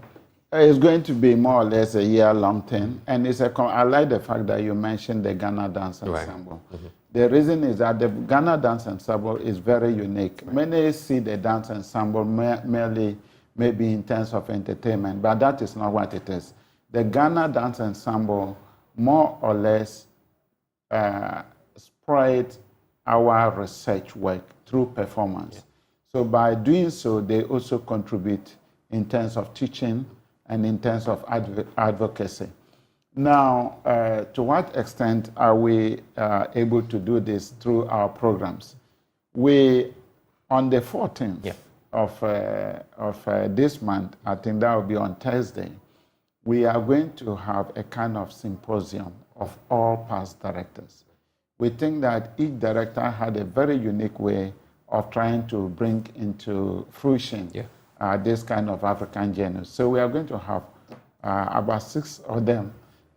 it's going to be more or less a year-long thing, and I like the fact that you mentioned the Ghana Dance Ensemble. Right. Mm-hmm. The reason is that the Ghana Dance Ensemble is very unique. Right. Many see the dance ensemble merely maybe in terms of entertainment, but that is not what it is. The Ghana Dance Ensemble more or less spread our research work through performance. Yeah. So by doing so, they also contribute in terms of teaching and in terms of advocacy. Now, to what extent are we able to do this through our programs? We, on the 14th, of this month, I think that will be on Thursday, we are going to have a kind of symposium of all past directors. We think that each director had a very unique way of trying to bring into fruition this kind of African genius. So we are going to have about 6 of them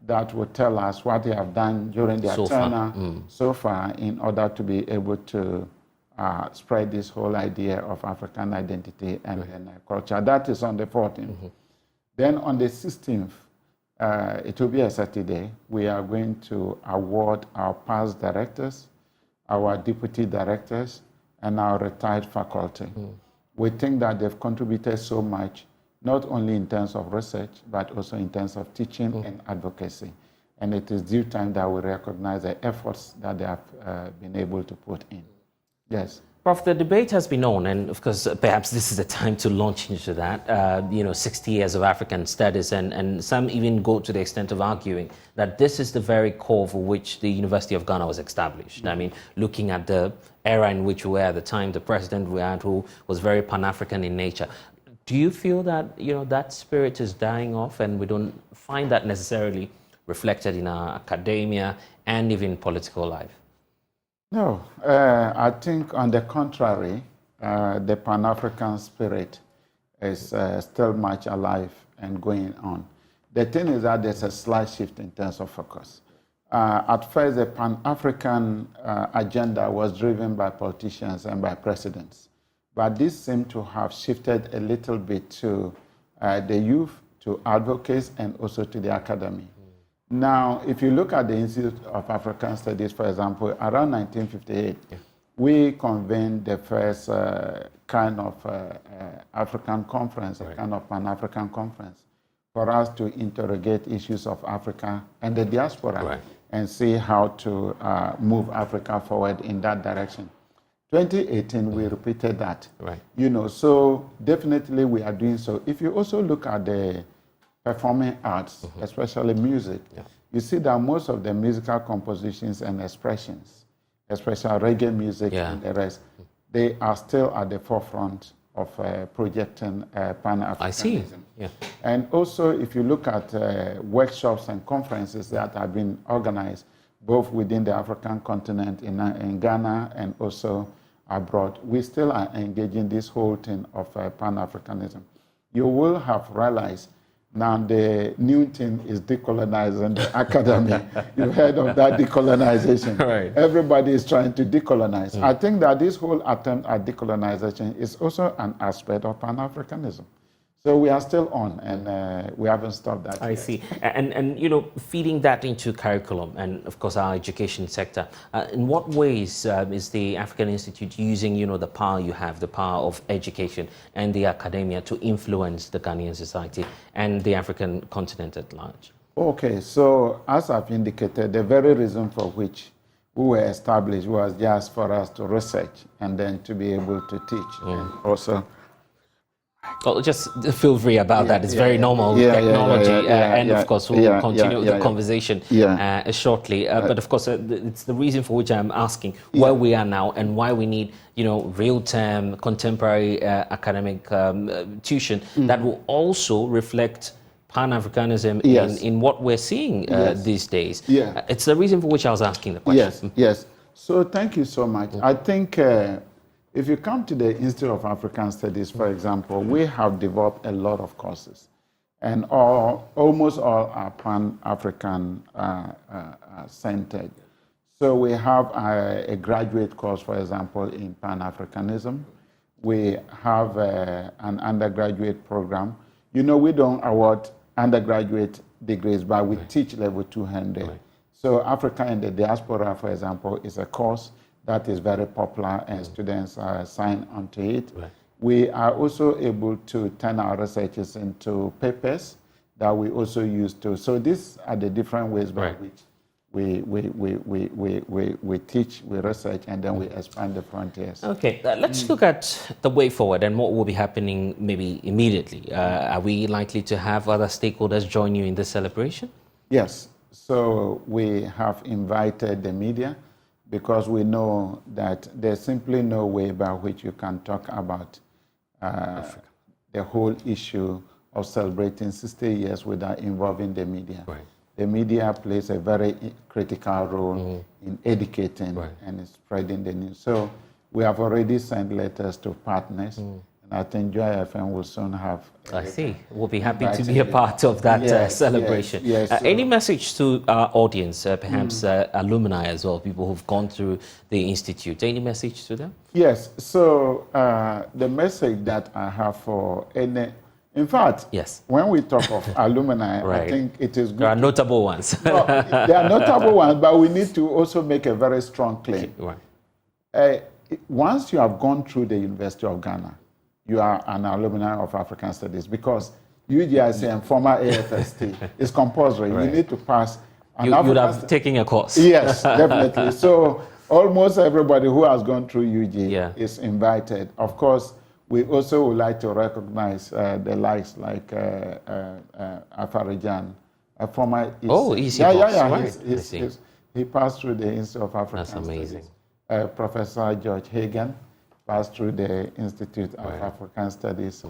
that will tell us what they have done during their tenure so far in order to be able to spread this whole idea of African identity and culture. That is on the 14th. Mm-hmm. Then on the 16th, it will be a Saturday, we are going to award our past directors, our deputy directors, and our retired faculty. Mm. We think that they've contributed so much, not only in terms of research, but also in terms of teaching and advocacy. And it is due time that we recognize the efforts that they have been able to put in. Yes. Prof, the debate has been on, and of course, perhaps this is the time to launch into that, 60 years of African studies, and some even go to the extent of arguing that this is the very core for which the University of Ghana was established. Mm-hmm. I mean, looking at the era in which we were at the time, the president we had who was very Pan-African in nature. Do you feel that, that spirit is dying off and we don't find that necessarily reflected in our academia and even political life? No, I think on the contrary, the Pan-African spirit is still much alive and going on. The thing is that there's a slight shift in terms of focus. At first, the Pan-African agenda was driven by politicians and by presidents. But this seemed to have shifted a little bit to the youth, to advocates, and also to the academy. Now, if you look at the Institute of African Studies, for example, around 1958, we convened the first kind of African conference, a kind of Pan-African conference, for us to interrogate issues of Africa and the diaspora and see how to move Africa forward in that direction. 2018, we repeated that. So definitely we are doing so. If you also look at the performing arts, especially music, you see that most of the musical compositions and expressions, especially reggae music and the rest, they are still at the forefront of projecting Pan-Africanism. I see. And also, if you look at workshops and conferences that have been organized, both within the African continent, in Ghana, and also abroad, we still are engaging this whole thing of Pan-Africanism. You will have realized now the new thing is decolonizing the academy. You've heard of that decolonization. Everybody is trying to decolonize. I think that this whole attempt at decolonization is also an aspect of Pan-Africanism. So we are still on, and we haven't stopped that I yet. see. And feeding that into curriculum and, of course, our education sector, in what ways is the African Institute using, the power you have, the power of education and the academia to influence the Ghanaian society and the African continent at large? Okay, so as I've indicated, the very reason for which we were established was just for us to research and then to be able to teach and also Well, just feel free about that. It's very normal technology. And of course, we'll continue the conversation shortly. But of course, it's the reason for which I'm asking where we are now and why we need, real-time, contemporary academic tuition that will also reflect Pan-Africanism in what we're seeing these days. It's the reason for which I was asking the question. Yes. So thank you so much. I think if you come to the Institute of African Studies, for example, we have developed a lot of courses, and almost all are Pan-African centered. So we have a graduate course, for example, in Pan-Africanism. We have an undergraduate program. We don't award undergraduate degrees, but we teach level 200. So Africa and the Diaspora, for example, is a course that is very popular and students are assigned onto it. We are also able to turn our researches into papers that we also use to. So these are the different ways by which we teach, we research, and then we expand the frontiers. Okay, let's look at the way forward and what will be happening maybe immediately. Are we likely to have other stakeholders join you in this celebration? Yes, so we have invited the media because we know that there's simply no way by which you can talk about the whole issue of celebrating 60 years without involving the media. The media plays a very critical role in educating and spreading the news. So we have already sent letters to partners, and I think Joy FM will soon have. I see. We'll be happy to be a part of that celebration. Any message to our audience, perhaps alumni as well, people who've gone through the Institute? Any message to them? Yes. So the message that I have for any. In fact, when we talk of alumni, I think it is good. There are notable ones. There are notable ones, but we need to also make a very strong claim. Once you have gone through the University of Ghana, you are an alumni of African Studies because UGIC and former AFST is compulsory. You need to pass. You would have taken a course. Yes, definitely. So almost everybody who has gone through UG is invited. Of course, we also would like to recognize the likes like Afarijan, a former EC. Oh, EC. He passed through the Institute of African That's amazing. Studies. Professor George Hagan passed through the Institute of African Studies.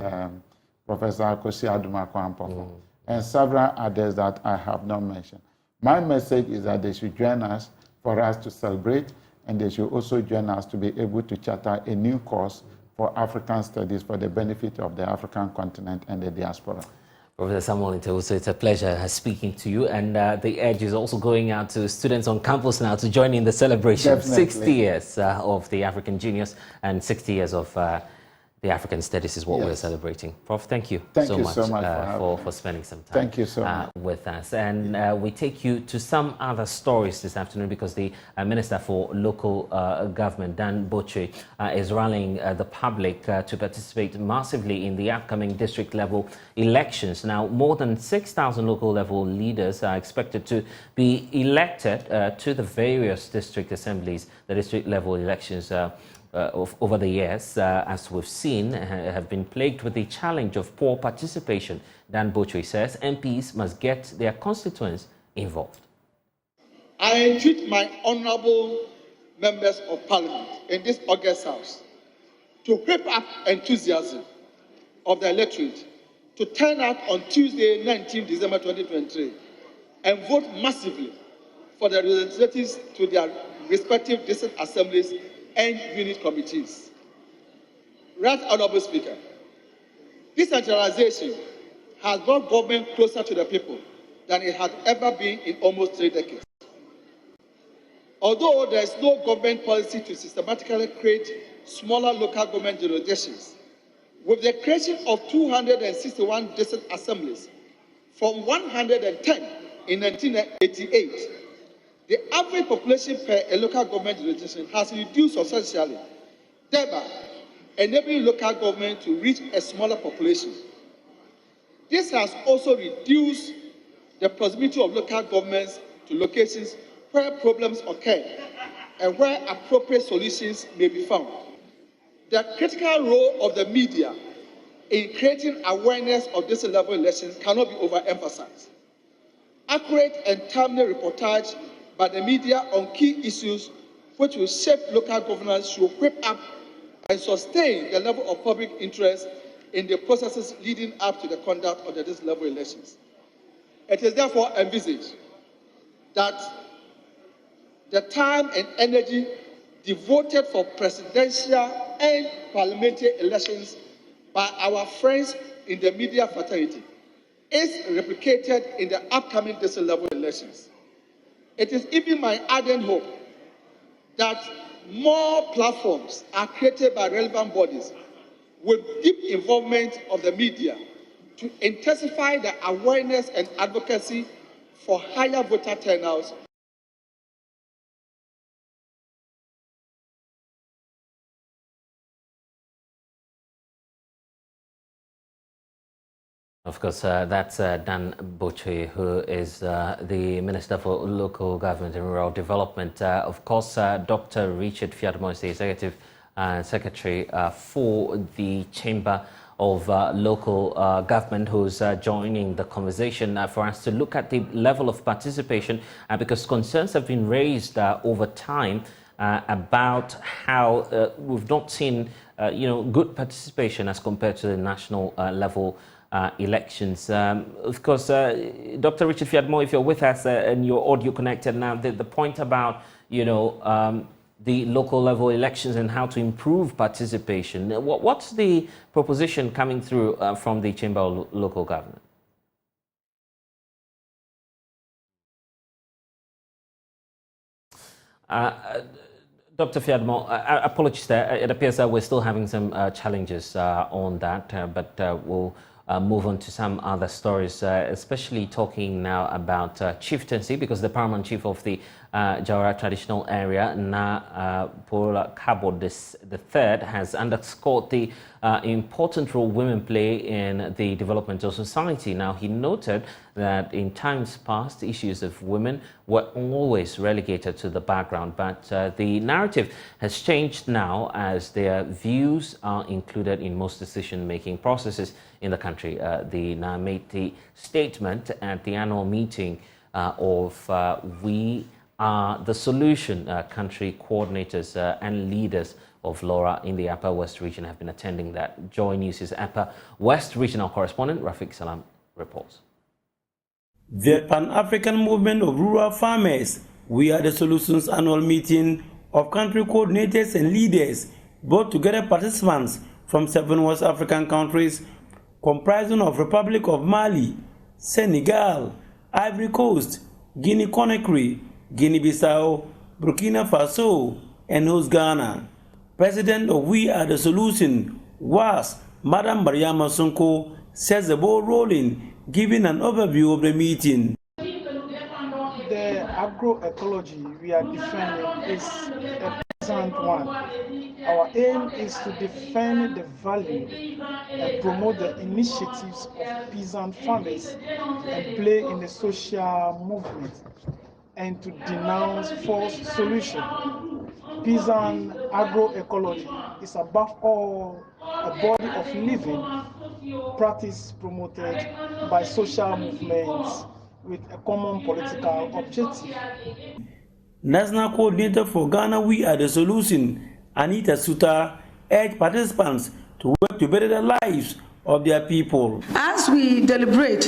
Professor Kosi Adumakwampofo, and several others that I have not mentioned. My message is that they should join us for us to celebrate, and they should also join us to be able to charter a new course for African Studies for the benefit of the African continent and the diaspora. Professor Samuel Ntewoso, it's a pleasure speaking to you, and the edge is also going out to students on campus now to join in the celebration. Definitely. 60 years of the African Genius and 60 years of the African Studies is what we're celebrating. Prof, thank you so much for spending some time with us. And we take you to some other stories this afternoon because the Minister for Local Government, Dan Botwe, is rallying the public to participate massively in the upcoming district level elections. Now, more than 6,000 local level leaders are expected to be elected to the various district assemblies. The district level elections over the years, as we've seen, have been plagued with the challenge of poor participation. Dan Botwe says MPs must get their constituents involved. I entreat my honorable members of parliament in this August House to whip up enthusiasm of the electorate to turn out on Tuesday, 19 December 2023, and vote massively for the representatives to their respective district assemblies and unit committees. Right Honorable Speaker, decentralization has brought government closer to the people than it had ever been in almost 3 decades. Although there is no government policy to systematically create smaller local government jurisdictions, with the creation of 261 district assemblies from 110 in 1988, the average population per a local government jurisdiction has reduced substantially, thereby enabling local government to reach a smaller population. This has also reduced the proximity of local governments to locations where problems occur and where appropriate solutions may be found. The critical role of the media in creating awareness of this level elections cannot be overemphasized. Accurate and timely reportage by the media on key issues which will shape local governance should whip up and sustain the level of public interest in the processes leading up to the conduct of this level elections. It is therefore envisaged that the time and energy devoted for presidential and parliamentary elections by our friends in the media fraternity is replicated in the upcoming district level elections. It is even my ardent hope that more platforms are created by relevant bodies with deep involvement of the media to intensify the awareness and advocacy for higher voter turnouts. Of course, that's Dan Boche, who is the Minister for Local Government and Rural Development. Of course, Dr. Richard Fiatmo is the Executive Secretary for the Chamber of Local Government, who's joining the conversation for us to look at the level of participation, because concerns have been raised over time about how we've not seen, good participation as compared to the national level elections. Of course, Dr. Richard Fiatmo, if you're with us and you're audio connected now, the point about, the local level elections and how to improve participation, what's the proposition coming through from the Chamber of Local Government? Dr. Fiatmo, apologies there. It appears that we're still having some challenges on that, but we'll move on to some other stories, especially talking now about chieftaincy, because the paramount chief of the Jawara traditional area, Na Pola Kabo III, has underscored the important role women play in the development of society. Now, he noted that in times past, issues of women were always relegated to the background, but the narrative has changed now as their views are included in most decision-making processes in the country. The Na made the statement at the annual meeting of We Are the Solution. Country coordinators and leaders of LoRa in the Upper West region have been attending that. Joy News' Upper West regional correspondent Rafiq Salam reports. The Pan-African Movement of Rural Farmers, We Are the Solutions annual meeting of country coordinators and leaders brought together participants from 7 West African countries comprising of Republic of Mali, Senegal, Ivory Coast, Guinea-Conakry, Guinea-Bissau, Burkina Faso, and host Ghana. President of We Are the Solution was Madam Mariama Sonko, says the ball rolling, giving an overview of the meeting. The agroecology we are defending is a peasant one. Our aim is to defend the value and promote the initiatives of peasant farmers and play in the social movement, and to denounce false solutions. Peasant agroecology is above all a body of living practice promoted by social movements with a common political objective. National Coordinator for Ghana We Are the Solution, Anita Suta, urged participants to work to better the lives of their people. As we deliberate,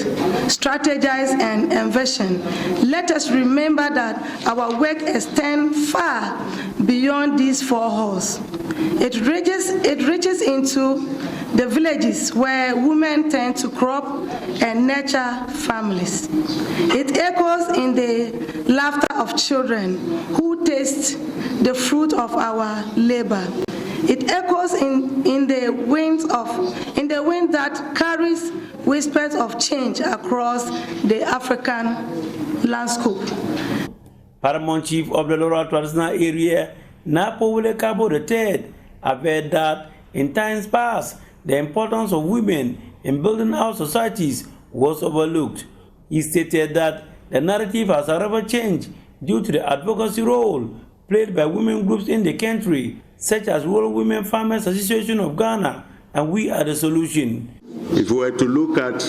strategize, and envision, let us remember that our work extends far beyond these 4 halls. It reaches into the villages where women tend to crop and nurture families. It echoes in the laughter of children who taste the fruit of our labor. It echoes in the wind that carries whispers of change across the African landscape. Paramount Chief of the LoRa traditional area, Na Pola Kabo III, averred that in times past, the importance of women in building our societies was overlooked. He stated that the narrative has however changed due to the advocacy role played by women groups in the country, such as Rural Women Farmers Association of Ghana, and we are the solution. If we were to look at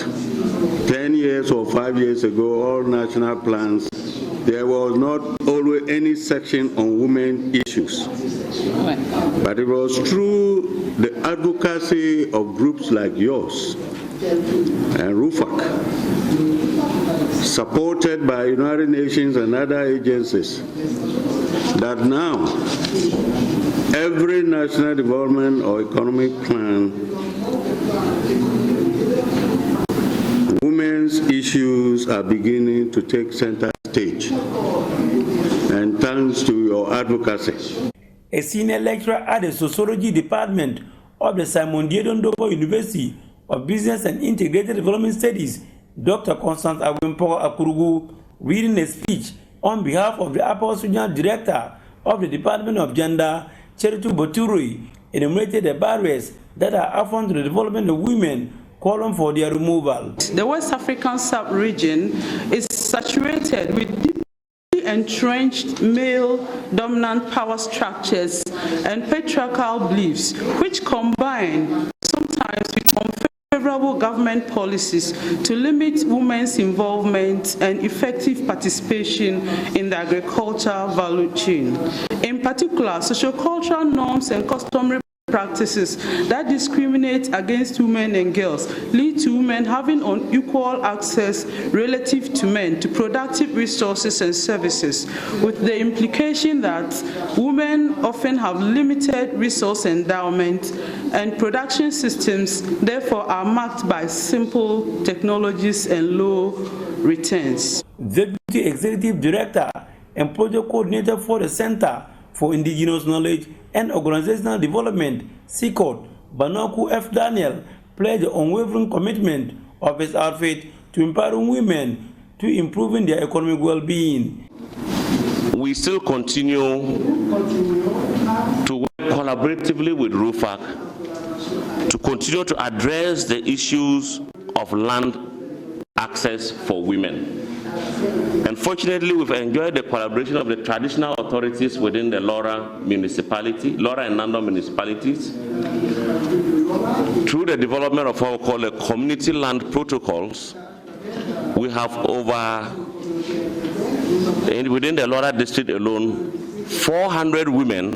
10 years or 5 years ago, all national plans, there was not always any section on women issues. But it was through the advocacy of groups like yours and RUFAC, supported by United Nations and other agencies, that now every national development or economic plan, women's issues are beginning to take center stage, and thanks to your advocacy. A senior lecturer at the Sociology Department of the Simon Diedon University of Business and Integrated Development Studies, Dr. Constance Agwempo Akurugu, reading a speech on behalf of the Upper Regional Director of the Department of Gender, Cheritu Boturui, enumerated the barriers that are often to the development of women, calling for their removal. The West African sub-region is saturated with deeply entrenched male-dominant power structures and patriarchal beliefs, which combine sometimes with unfavorable government policies to limit women's involvement and effective participation in the agricultural value chain. In particular, sociocultural norms and customary practices that discriminate against women and girls lead to women having unequal access relative to men to productive resources and services, with the implication that women often have limited resource endowment and production systems therefore are marked by simple technologies and low returns. Deputy Executive Director and Project Coordinator for the Center for Indigenous Knowledge and Organizational Development, CICOD, Banoku F. Daniel, pledged the unwavering commitment of his outfit to empowering women to improving their economic well-being. We still continue to work collaboratively with RUFAC to continue to address the issues of land access for women. Unfortunately, we've enjoyed the collaboration of the traditional authorities within the Laura municipality, Laura and Nando municipalities, through the development of what we call the community land protocols. We have within the Laura district alone, 400 women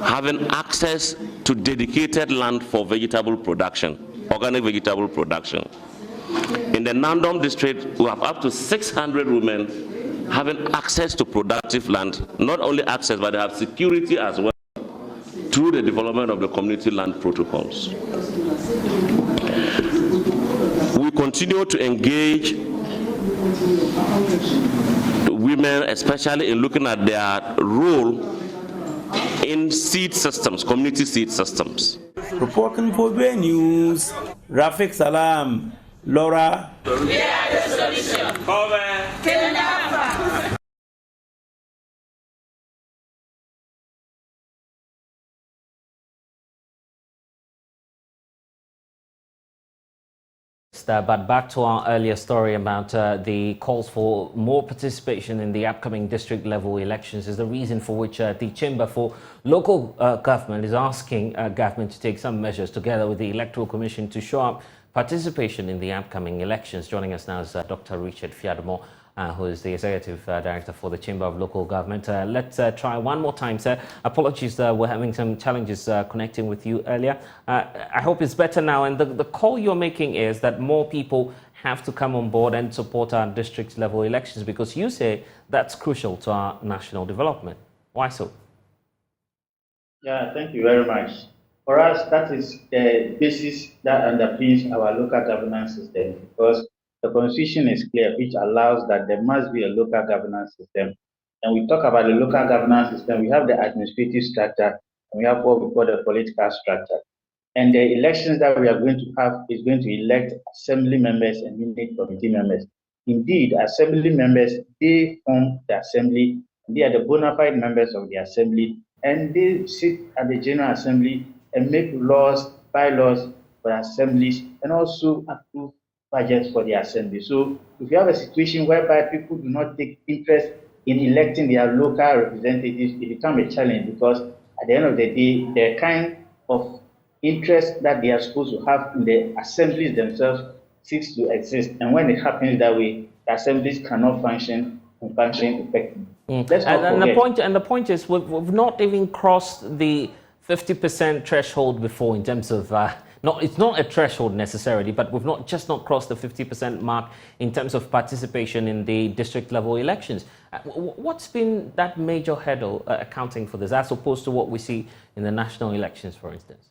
having access to dedicated land for vegetable production, organic vegetable production. In the Nandom district, we have up to 600 women having access to productive land. Not only access, but they have security as well through the development of the community land protocols. We continue to engage women, especially in looking at their role in seed systems, community seed systems. Reporting for Bay News, Rafik Salam. Laura. We are the solution. Over. But back to our earlier story about the calls for more participation in the upcoming district level elections is the reason for which the Chamber for Local Government is asking government to take some measures together with the Electoral Commission to show up participation in the upcoming elections. Joining us now is Dr. Richard Fiadomo, who is the Executive Director for the Chamber of Local Government. Let's try one more time, sir. Apologies, we're having some challenges connecting with you earlier. I hope it's better now. And the call you're making is that more people have to come on board and support our district level elections, because you say that's crucial to our national development. Why so? Yeah, thank you very much. For us, that is the basis that underpins our local governance system, because the Constitution is clear, which allows that there must be a local governance system. And we talk about the local governance system, we have the administrative structure, and we have what we call the political structure. And the elections that we are going to have is going to elect assembly members and unit committee members. Indeed, assembly members, they form the assembly, they are the bona fide members of the assembly, and they sit at the General Assembly and make laws, bylaws for assemblies, and also approve budgets for the assembly. So if you have a situation whereby people do not take interest in electing their local representatives, it becomes a challenge, because at the end of the day, the kind of interest that they are supposed to have in the assemblies themselves cease to exist. And when it happens that way, the assemblies cannot function and function effectively. Let's not forget. And the point is, we've not even crossed the 50% threshold before in terms of it's not a threshold necessarily, but we've not crossed the 50% mark in terms of participation in the district level elections. What's been that major hurdle accounting for this, as opposed to what we see in the national elections, for instance?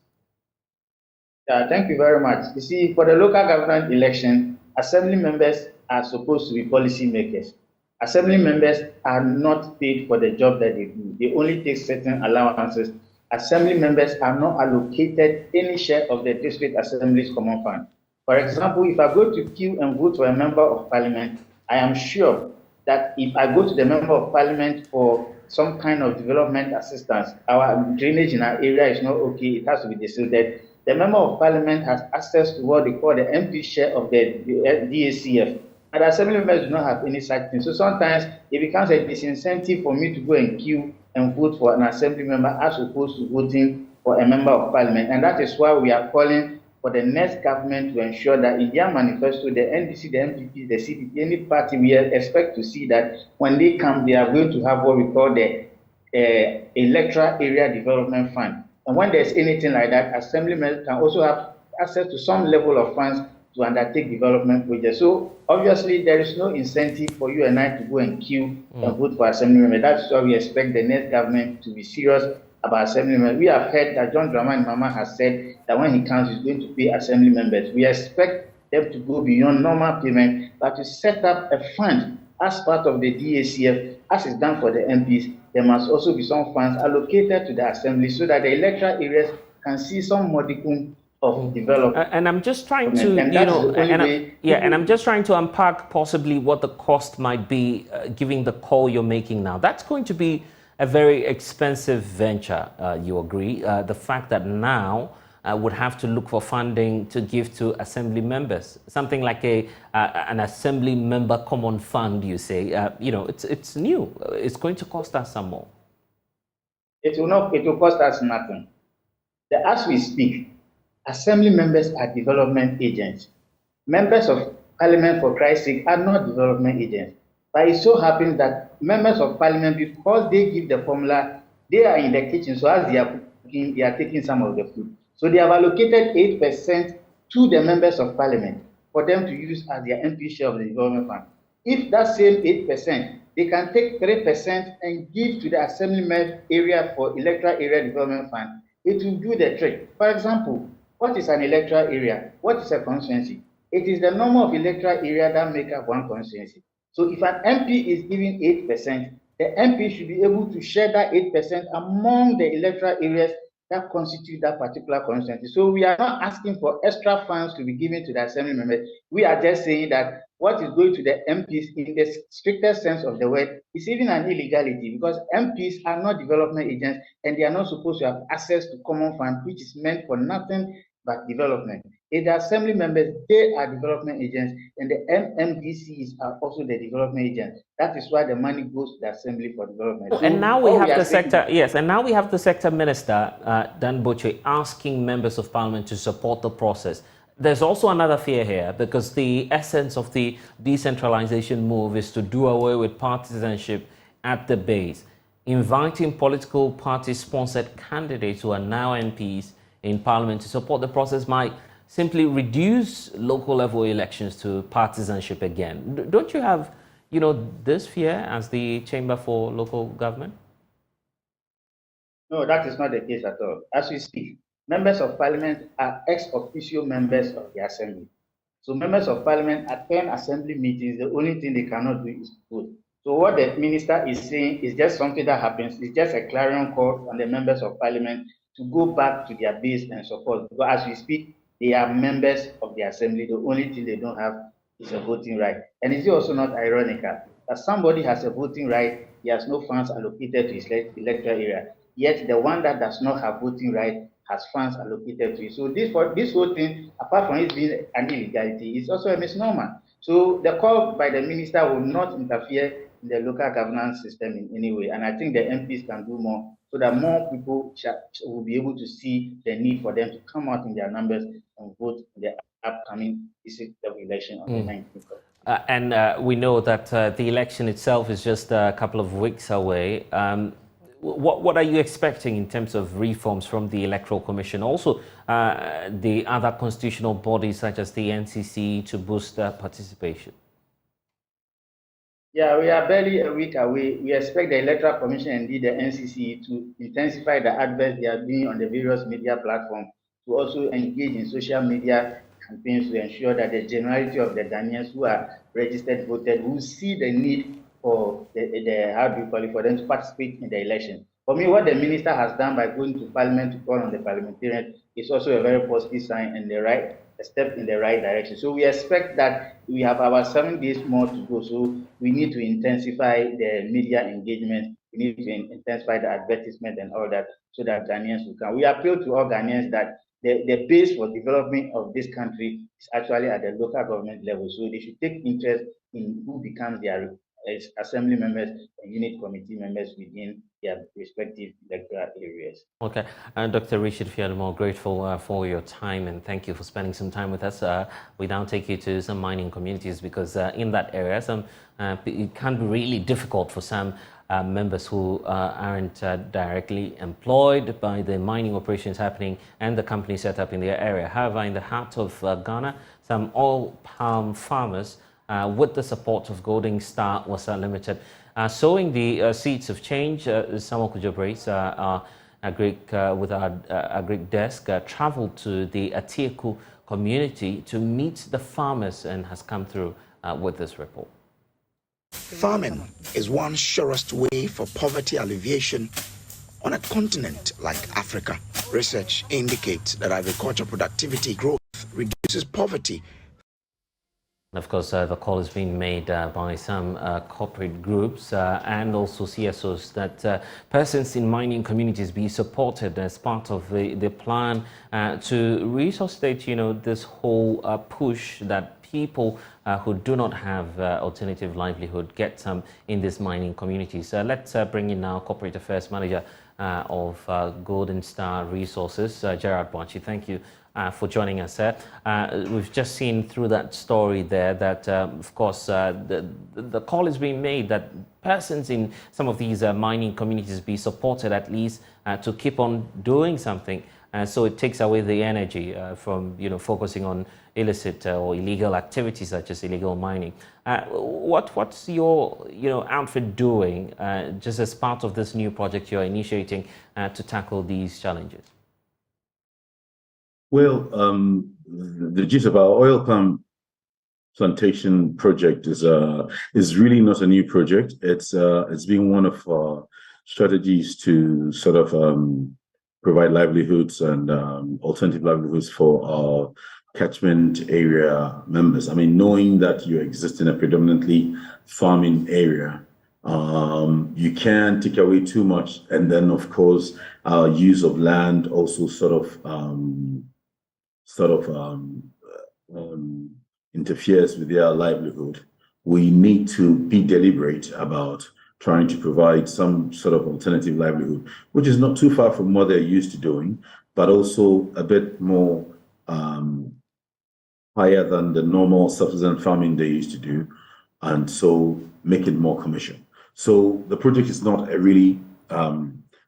Thank you very much. You see, for the local government election, assembly members are supposed to be policy makers. Assembly members are not paid for the job that they do. They only take certain allowances. Assembly members are not allocated any share of the district assembly's common fund. For example, if I go to queue and vote for a member of parliament, I am sure that if I go to the member of parliament for some kind of development assistance, our drainage in our area is not okay, it has to be desilted. The member of parliament has access to what they call the MP share of the DACF. And the assembly members do not have any such thing. So sometimes it becomes a disincentive for me to go and queue and vote for an assembly member as opposed to voting for a member of parliament. And that is why we are calling for the next government to ensure that in their manifesto, the NDC, the MPP, the CPP, any party, we expect to see that when they come, they are going to have what we call the electoral area development fund. And when there's anything like that, assembly members can also have access to some level of funds to undertake development projects. So obviously there is no incentive for you and I to go and queue and vote for assembly members. That's why we expect the next government to be serious about assembly members. We have heard that John Dramani Mahama has said that when he comes, he's going to pay assembly members. We expect them to go beyond normal payment, but to set up a fund as part of the DACF, as is done for the MPs. There must also be some funds allocated to the assembly so that the electoral areas can see some modicum of development. And I'm just trying to, I'm just trying to unpack possibly what the cost might be, given the call you're making now. That's going to be a very expensive venture, you agree? The fact that now would have to look for funding to give to assembly members, something like an assembly member common fund, you say. It's new. It's going to cost us some more. It will cost us nothing. As we speak, assembly members are development agents. Members of parliament, for Christ's sake, are not development agents. But it so happens that members of parliament, because they give the formula, they are in the kitchen. So as they are cooking, they are taking some of the food. So they have allocated 8% to the members of parliament for them to use as their MP share of the development fund. If that same 8%, they can take 3% and give to the assembly area for electoral area development fund, it will do the trick. For example, what is an electoral area? What is a constituency? It is the number of electoral area that make up one constituency. So if an MP is giving 8%, the MP should be able to share that 8% among the electoral areas that constitute that particular constituency. So we are not asking for extra funds to be given to the assembly members. We are just saying that what is going to the MPs in the strictest sense of the word is even an illegality, because MPs are not development agents and they are not supposed to have access to common fund, which is meant for nothing but development. If the assembly members, they are development agents, and the MMDCs are also the development agents. That is why the money goes to the assembly for development. And now we have the sector, and now we have the sector minister, Dan Botwe, asking members of parliament to support the process. There's also another fear here, because the essence of the decentralization move is to do away with partisanship at the base. Inviting political party-sponsored candidates who are now MPs in parliament to support the process might simply reduce local level elections to partisanship again. Don't you have, this fear as the Chamber for Local Government? No, that is not the case at all. As we speak, members of parliament are ex officio members of the assembly. So members of parliament attend assembly meetings. The only thing they cannot do is vote. So what the minister is saying is just something that happens. It's just a clarion call on the members of parliament to go back to their base and support. Because as we speak, they are members of the assembly. The only thing they don't have is a voting right. And is it also not ironical that somebody has a voting right, he has no funds allocated to his electoral area, yet the one that does not have voting right has funds allocated to it. So this whole thing, apart from it being an illegality, is also a misnomer. So the call by the minister will not interfere in the local governance system in any way. And I think the MPs can do more so that more people will be able to see the need for them to come out in their numbers and vote in the upcoming district election on the 19th. We know that the election itself is just a couple of weeks away. What are you expecting in terms of reforms from the Electoral Commission? Also, the other constitutional bodies such as the NCC to boost participation? Yeah, we are barely a week away. We expect the Electoral Commission and indeed the NCC to intensify the adverts they are doing on the various media platforms, to also engage in social media campaigns to ensure that the generality of the Ghanaians who are registered voters will see the need for for them to participate in the election. For me, what the minister has done by going to Parliament to call on the parliamentarians is also a very positive sign and a step in the right direction. So we expect that we have our 7 days more to go. So we need to intensify the media engagement. We need to intensify the advertisement and all that so that Ghanaians will come. We appeal to all Ghanaians that the base for development of this country is actually at the local government level. So they should take interest in who becomes their assembly members and unit committee members within their respective electoral areas. Okay, and Dr. Richard Fiadumo, grateful for your time and thank you for spending some time with us. We now take you to some mining communities because in that area, it can be really difficult for some members who aren't directly employed by the mining operations happening and the company set up in their area. However, in the heart of Ghana, some oil palm farmers with the support of Golden Star Wasa Limited, sowing the seeds of change. Samuel Kujobrace, our with our agric desk, traveled to the Atieku community to meet the farmers and has come through with this report. Farming is one surest way for poverty alleviation on a continent like Africa. Research indicates that agricultural productivity growth reduces poverty. Of course, the call is being made by some corporate groups and also CSOs that persons in mining communities be supported as part of the plan to resuscitate, this whole push that people who do not have alternative livelihood get some in these mining communities. Let's bring in now Corporate Affairs Manager of Golden Star Resources, Gerard Boachi. Thank you for joining us, sir. We've just seen through that story there that, of course, the call is being made that persons in some of these mining communities be supported at least to keep on doing something. So it takes away the energy from, focusing on illicit or illegal activities such as illegal mining. What's your, outfit doing just as part of this new project you're initiating to tackle these challenges? Well, the gist of our oil palm plantation project is really not a new project. It's been one of our strategies to sort of provide livelihoods and alternative livelihoods for our catchment area members. I mean, knowing that you exist in a predominantly farming area, you can't take away too much, and then of course our use of land also interferes with their livelihood. We need to be deliberate about trying to provide some sort of alternative livelihood, which is not too far from what they're used to doing, but also a bit more higher than the normal subsistence farming they used to do, and so make it more commercial. So the project is not a really a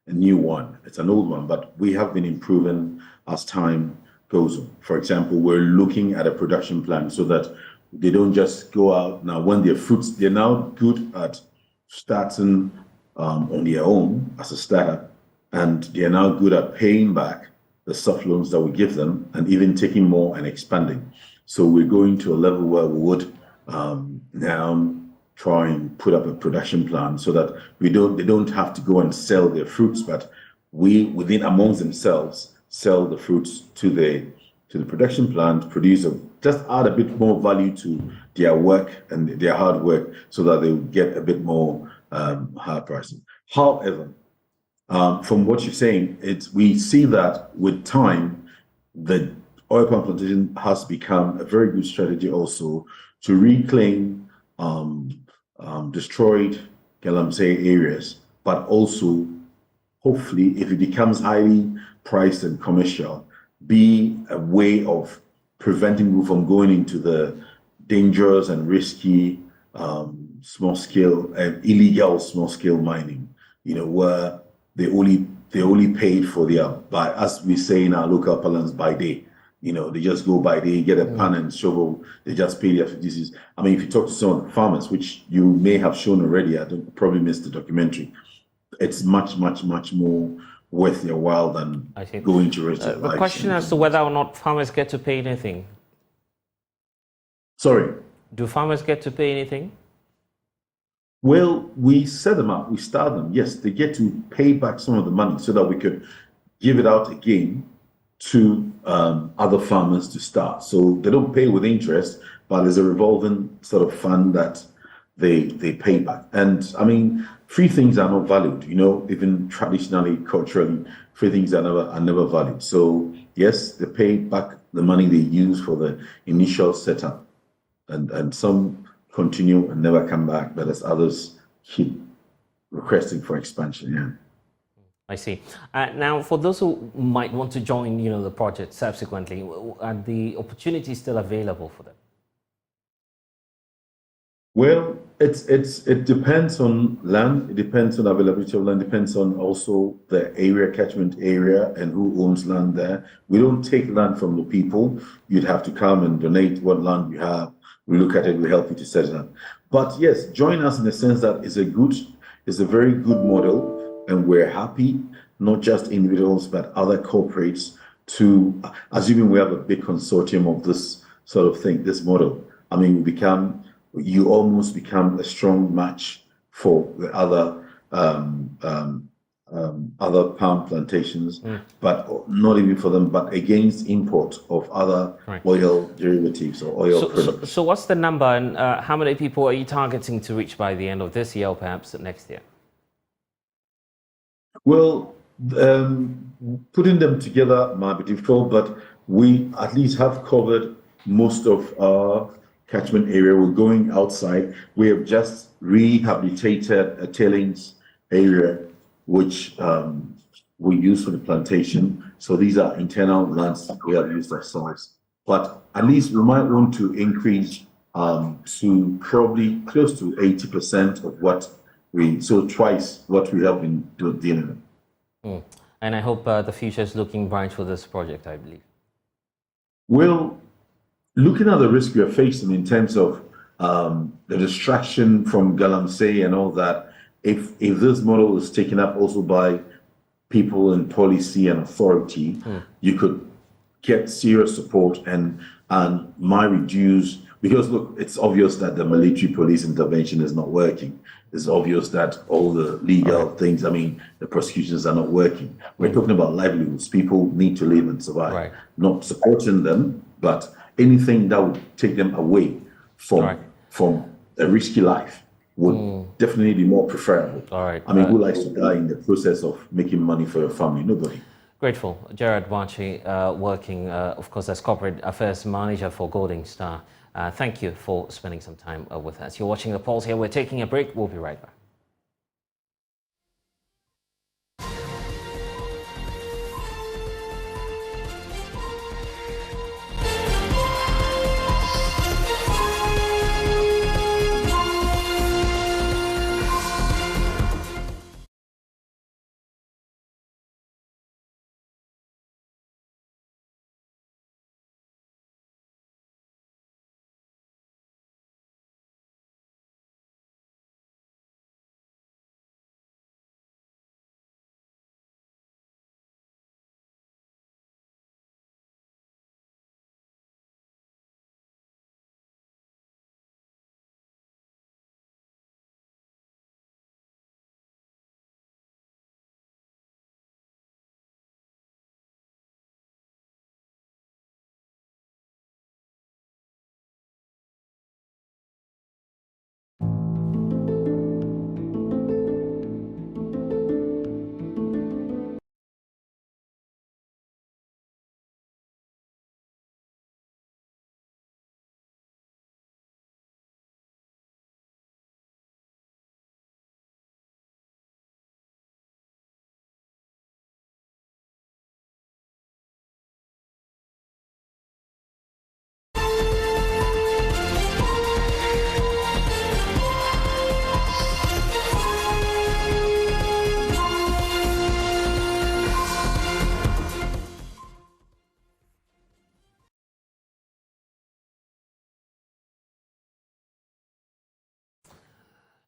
new one, it's an old one, but we have been improving as time goes on. For example, we're looking at a production plan so that they don't just go out now when they're fruits, they're now good at starting on their own as a startup, and they're now good at paying back the soft loans that we give them and even taking more and expanding. So we're going to a level where we would now try and put up a production plan so that they don't have to go and sell their fruits, but we within amongst themselves sell the fruits to the production plant, just add a bit more value to their work and their hard work so that they will get a bit more higher pricing. However, from what you're saying, we see that with time, the oil palm plantation has become a very good strategy also to reclaim destroyed areas, but also hopefully, if it becomes highly priced and commercial, be a way of preventing people from going into the dangerous and risky small-scale and illegal small-scale mining, where they only paid for their, by, as we say in our local parlance, by day. They just go by day, get a pan and shovel, they just pay their fees. I mean, if you talk to some of the farmers, which you may have shown already, probably missed the documentary, it's much, much, much more worth their while than going to register. The question as to whether or not farmers get to pay anything. Sorry? Do farmers get to pay anything? Well, we set them up, we start them. Yes, they get to pay back some of the money so that we could give it out again to other farmers to start. So they don't pay with interest, but there's a revolving sort of fund that they pay back. And I mean, free things are not valued, even traditionally, culturally, free things are never valued. So yes, they pay back the money they use for the initial setup. And some continue and never come back, but as others keep requesting for expansion, yeah. I see. Now, for those who might want to join, the project subsequently, are the opportunities still available for them? Well, it depends on land. It depends on availability of land. Depends on also the area, catchment area, and who owns land there. We don't take land from the people. You'd have to come and donate what land you have. We look at it. We help you to set it up. But yes, join us in the sense that it's a very good model, and we're happy, not just individuals, but other corporates, to, assuming we have a big consortium of this sort of thing, this model. I mean, you almost become a strong match for the other palm plantations, but not even for them, but against import of other oil derivatives or oil products. So what's the number, and how many people are you targeting to reach by the end of this year or perhaps next year? Well, putting them together might be difficult, but we at least have covered most of our catchment area. We're going outside. We have just rehabilitated a tailings area, which we use for the plantation. So these are internal lands we have used ourselves. But at least we might want to increase to probably close to 80% of what so twice what we have been dealing with. And I hope the future is looking bright for this project, I believe. Well, looking at the risk we are facing in terms of the distraction from galamsey and all that, if this model is taken up also by people in policy and authority, you could get serious support and might reduce, because look, it's obvious that the military police intervention is not working. It's obvious that all the legal things, I mean, the prosecutions are not working. We're talking about livelihoods. People need to live and survive. Not supporting them, but anything that would take them away from a risky life would definitely be more preferable. I mean, who likes to die in the process of making money for your family? Nobody. Grateful. Gerard Wachi, working, of course, as Corporate Affairs Manager for Golden Star. Thank you for spending some time with us. You're watching The Pulse here. We're taking a break. We'll be right back.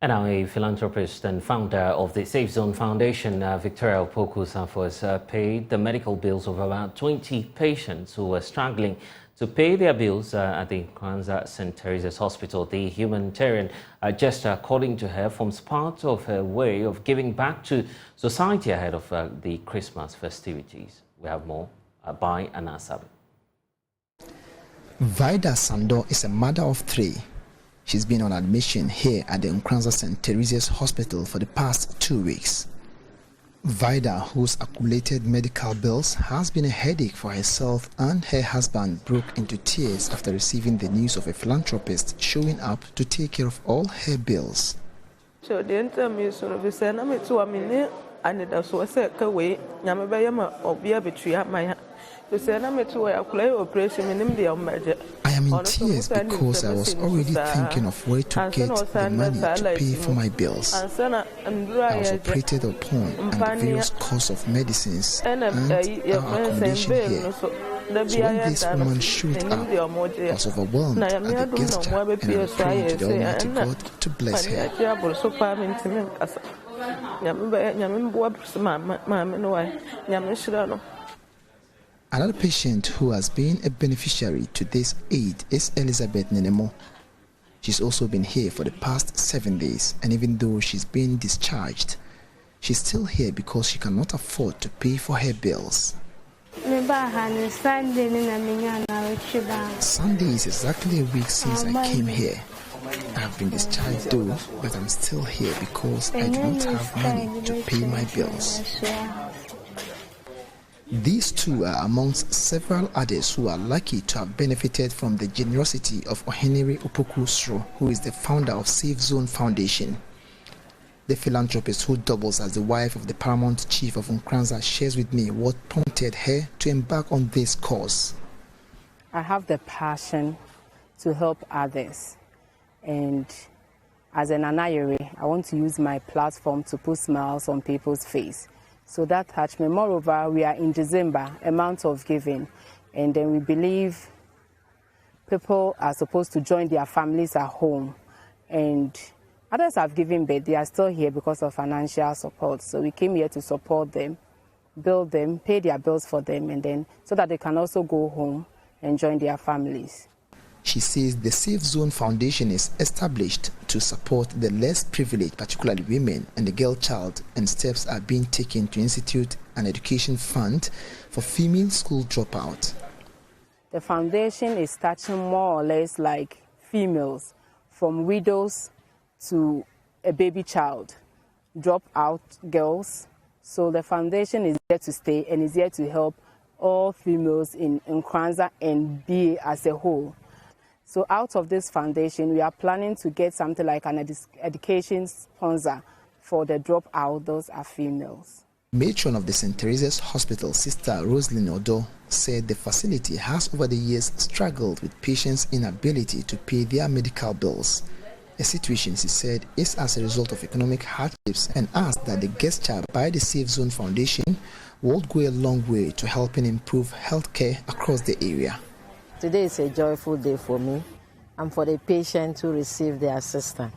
And now a philanthropist and founder of the Safe Zone Foundation, Victoria Opoku-Safo, has paid the medical bills of about 20 patients who were struggling to pay their bills at the Nkranza St. Teresa's Hospital. The humanitarian gesture, according to her, forms part of her way of giving back to society ahead of the Christmas festivities. We have more by Anasabe. Vida Sando is a mother of 3. She's been on admission here at the Nkranza St. Teresa's Hospital for the past 2 weeks. Vida, whose accumulated medical bills has been a headache for herself and her husband, broke into tears after receiving the news of a philanthropist showing up to take care of all her bills. I am in tears because I was already thinking of where to get the money to pay for my bills. I was operated upon and the various costs of medicines and our accommodation here. So when this woman showed up, I was overwhelmed at the gesture and I was praying to the Almighty God to bless her. Another patient who has been a beneficiary to this aid is Elizabeth Nenemo. She's also been here for the past 7 days, and even though she's been discharged, she's still here because she cannot afford to pay for her bills. Sunday is exactly a week since I came here. I have been discharged though, but I'm still here because I do not have money to pay my bills. These two are amongst several others who are lucky to have benefited from the generosity of Ohenere Opoku-Safo, who is the founder of Safe Zone Foundation. The philanthropist, who doubles as the wife of the paramount chief of Nkranza, shares with me what prompted her to embark on this cause. I have the passion to help others, and as an Anayere, I want to use my platform to put smiles on people's face. So that touched me. Moreover, we are in December, a month of giving, and then we believe people are supposed to join their families at home, and others have given birth. They are still here because of financial support. So we came here to support them, build them, pay their bills for them, and then so that they can also go home and join their families. She says the Safe Zone Foundation is established to support the less privileged, particularly women and the girl child, and steps are being taken to institute an education fund for female school dropout. The foundation is touching more or less like females, from widows to a baby child, dropout girls. So the foundation is here to stay and is here to help all females in Nkranza and BA as a whole. So out of this foundation, we are planning to get something like an education sponsor for the dropout. Those are females. Matron of the St. Teresa's Hospital, Sister Rosalind Odo, said the facility has over the years struggled with patients' inability to pay their medical bills. A situation, she said, is as a result of economic hardships, and asked that the gesture by the Safe Zone Foundation would go a long way to helping improve healthcare across the area. Today is a joyful day for me and for the patients who receive the assistance.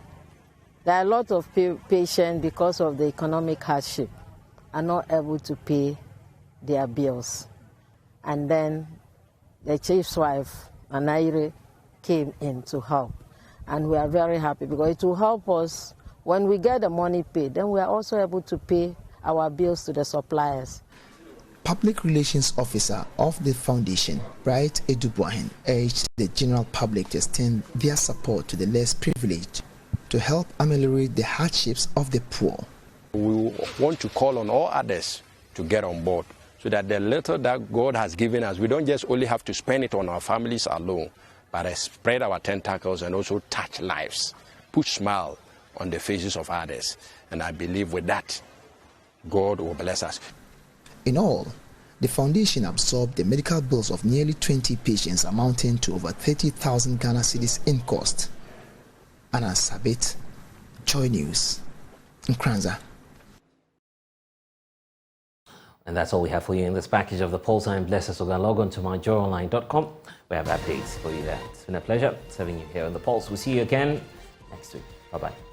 There are a lot of patients, because of the economic hardship, are not able to pay their bills. And then the chief's wife, Anaire, came in to help. And we are very happy because it will help us when we get the money paid. Then we are also able to pay our bills to the suppliers. Public Relations Officer of the foundation, Bright Edubuahin, urged the general public to extend their support to the less privileged to help ameliorate the hardships of the poor. We want to call on all others to get on board so that the little that God has given us, we don't just only have to spend it on our families alone, but spread our tentacles and also touch lives, put smile on the faces of others. And I believe with that, God will bless us. In all, the foundation absorbed the medical bills of nearly 20 patients, amounting to over 30,000 Ghana cedis in cost. Anna Sabit, Joy News, Nkranza. And that's all we have for you in this package of the Pulse. I'm Blessed Soga. Log on to myjoyonline.com. We have updates for you there. It's been a pleasure serving you here on the Pulse. We'll see you again next week. Bye-bye.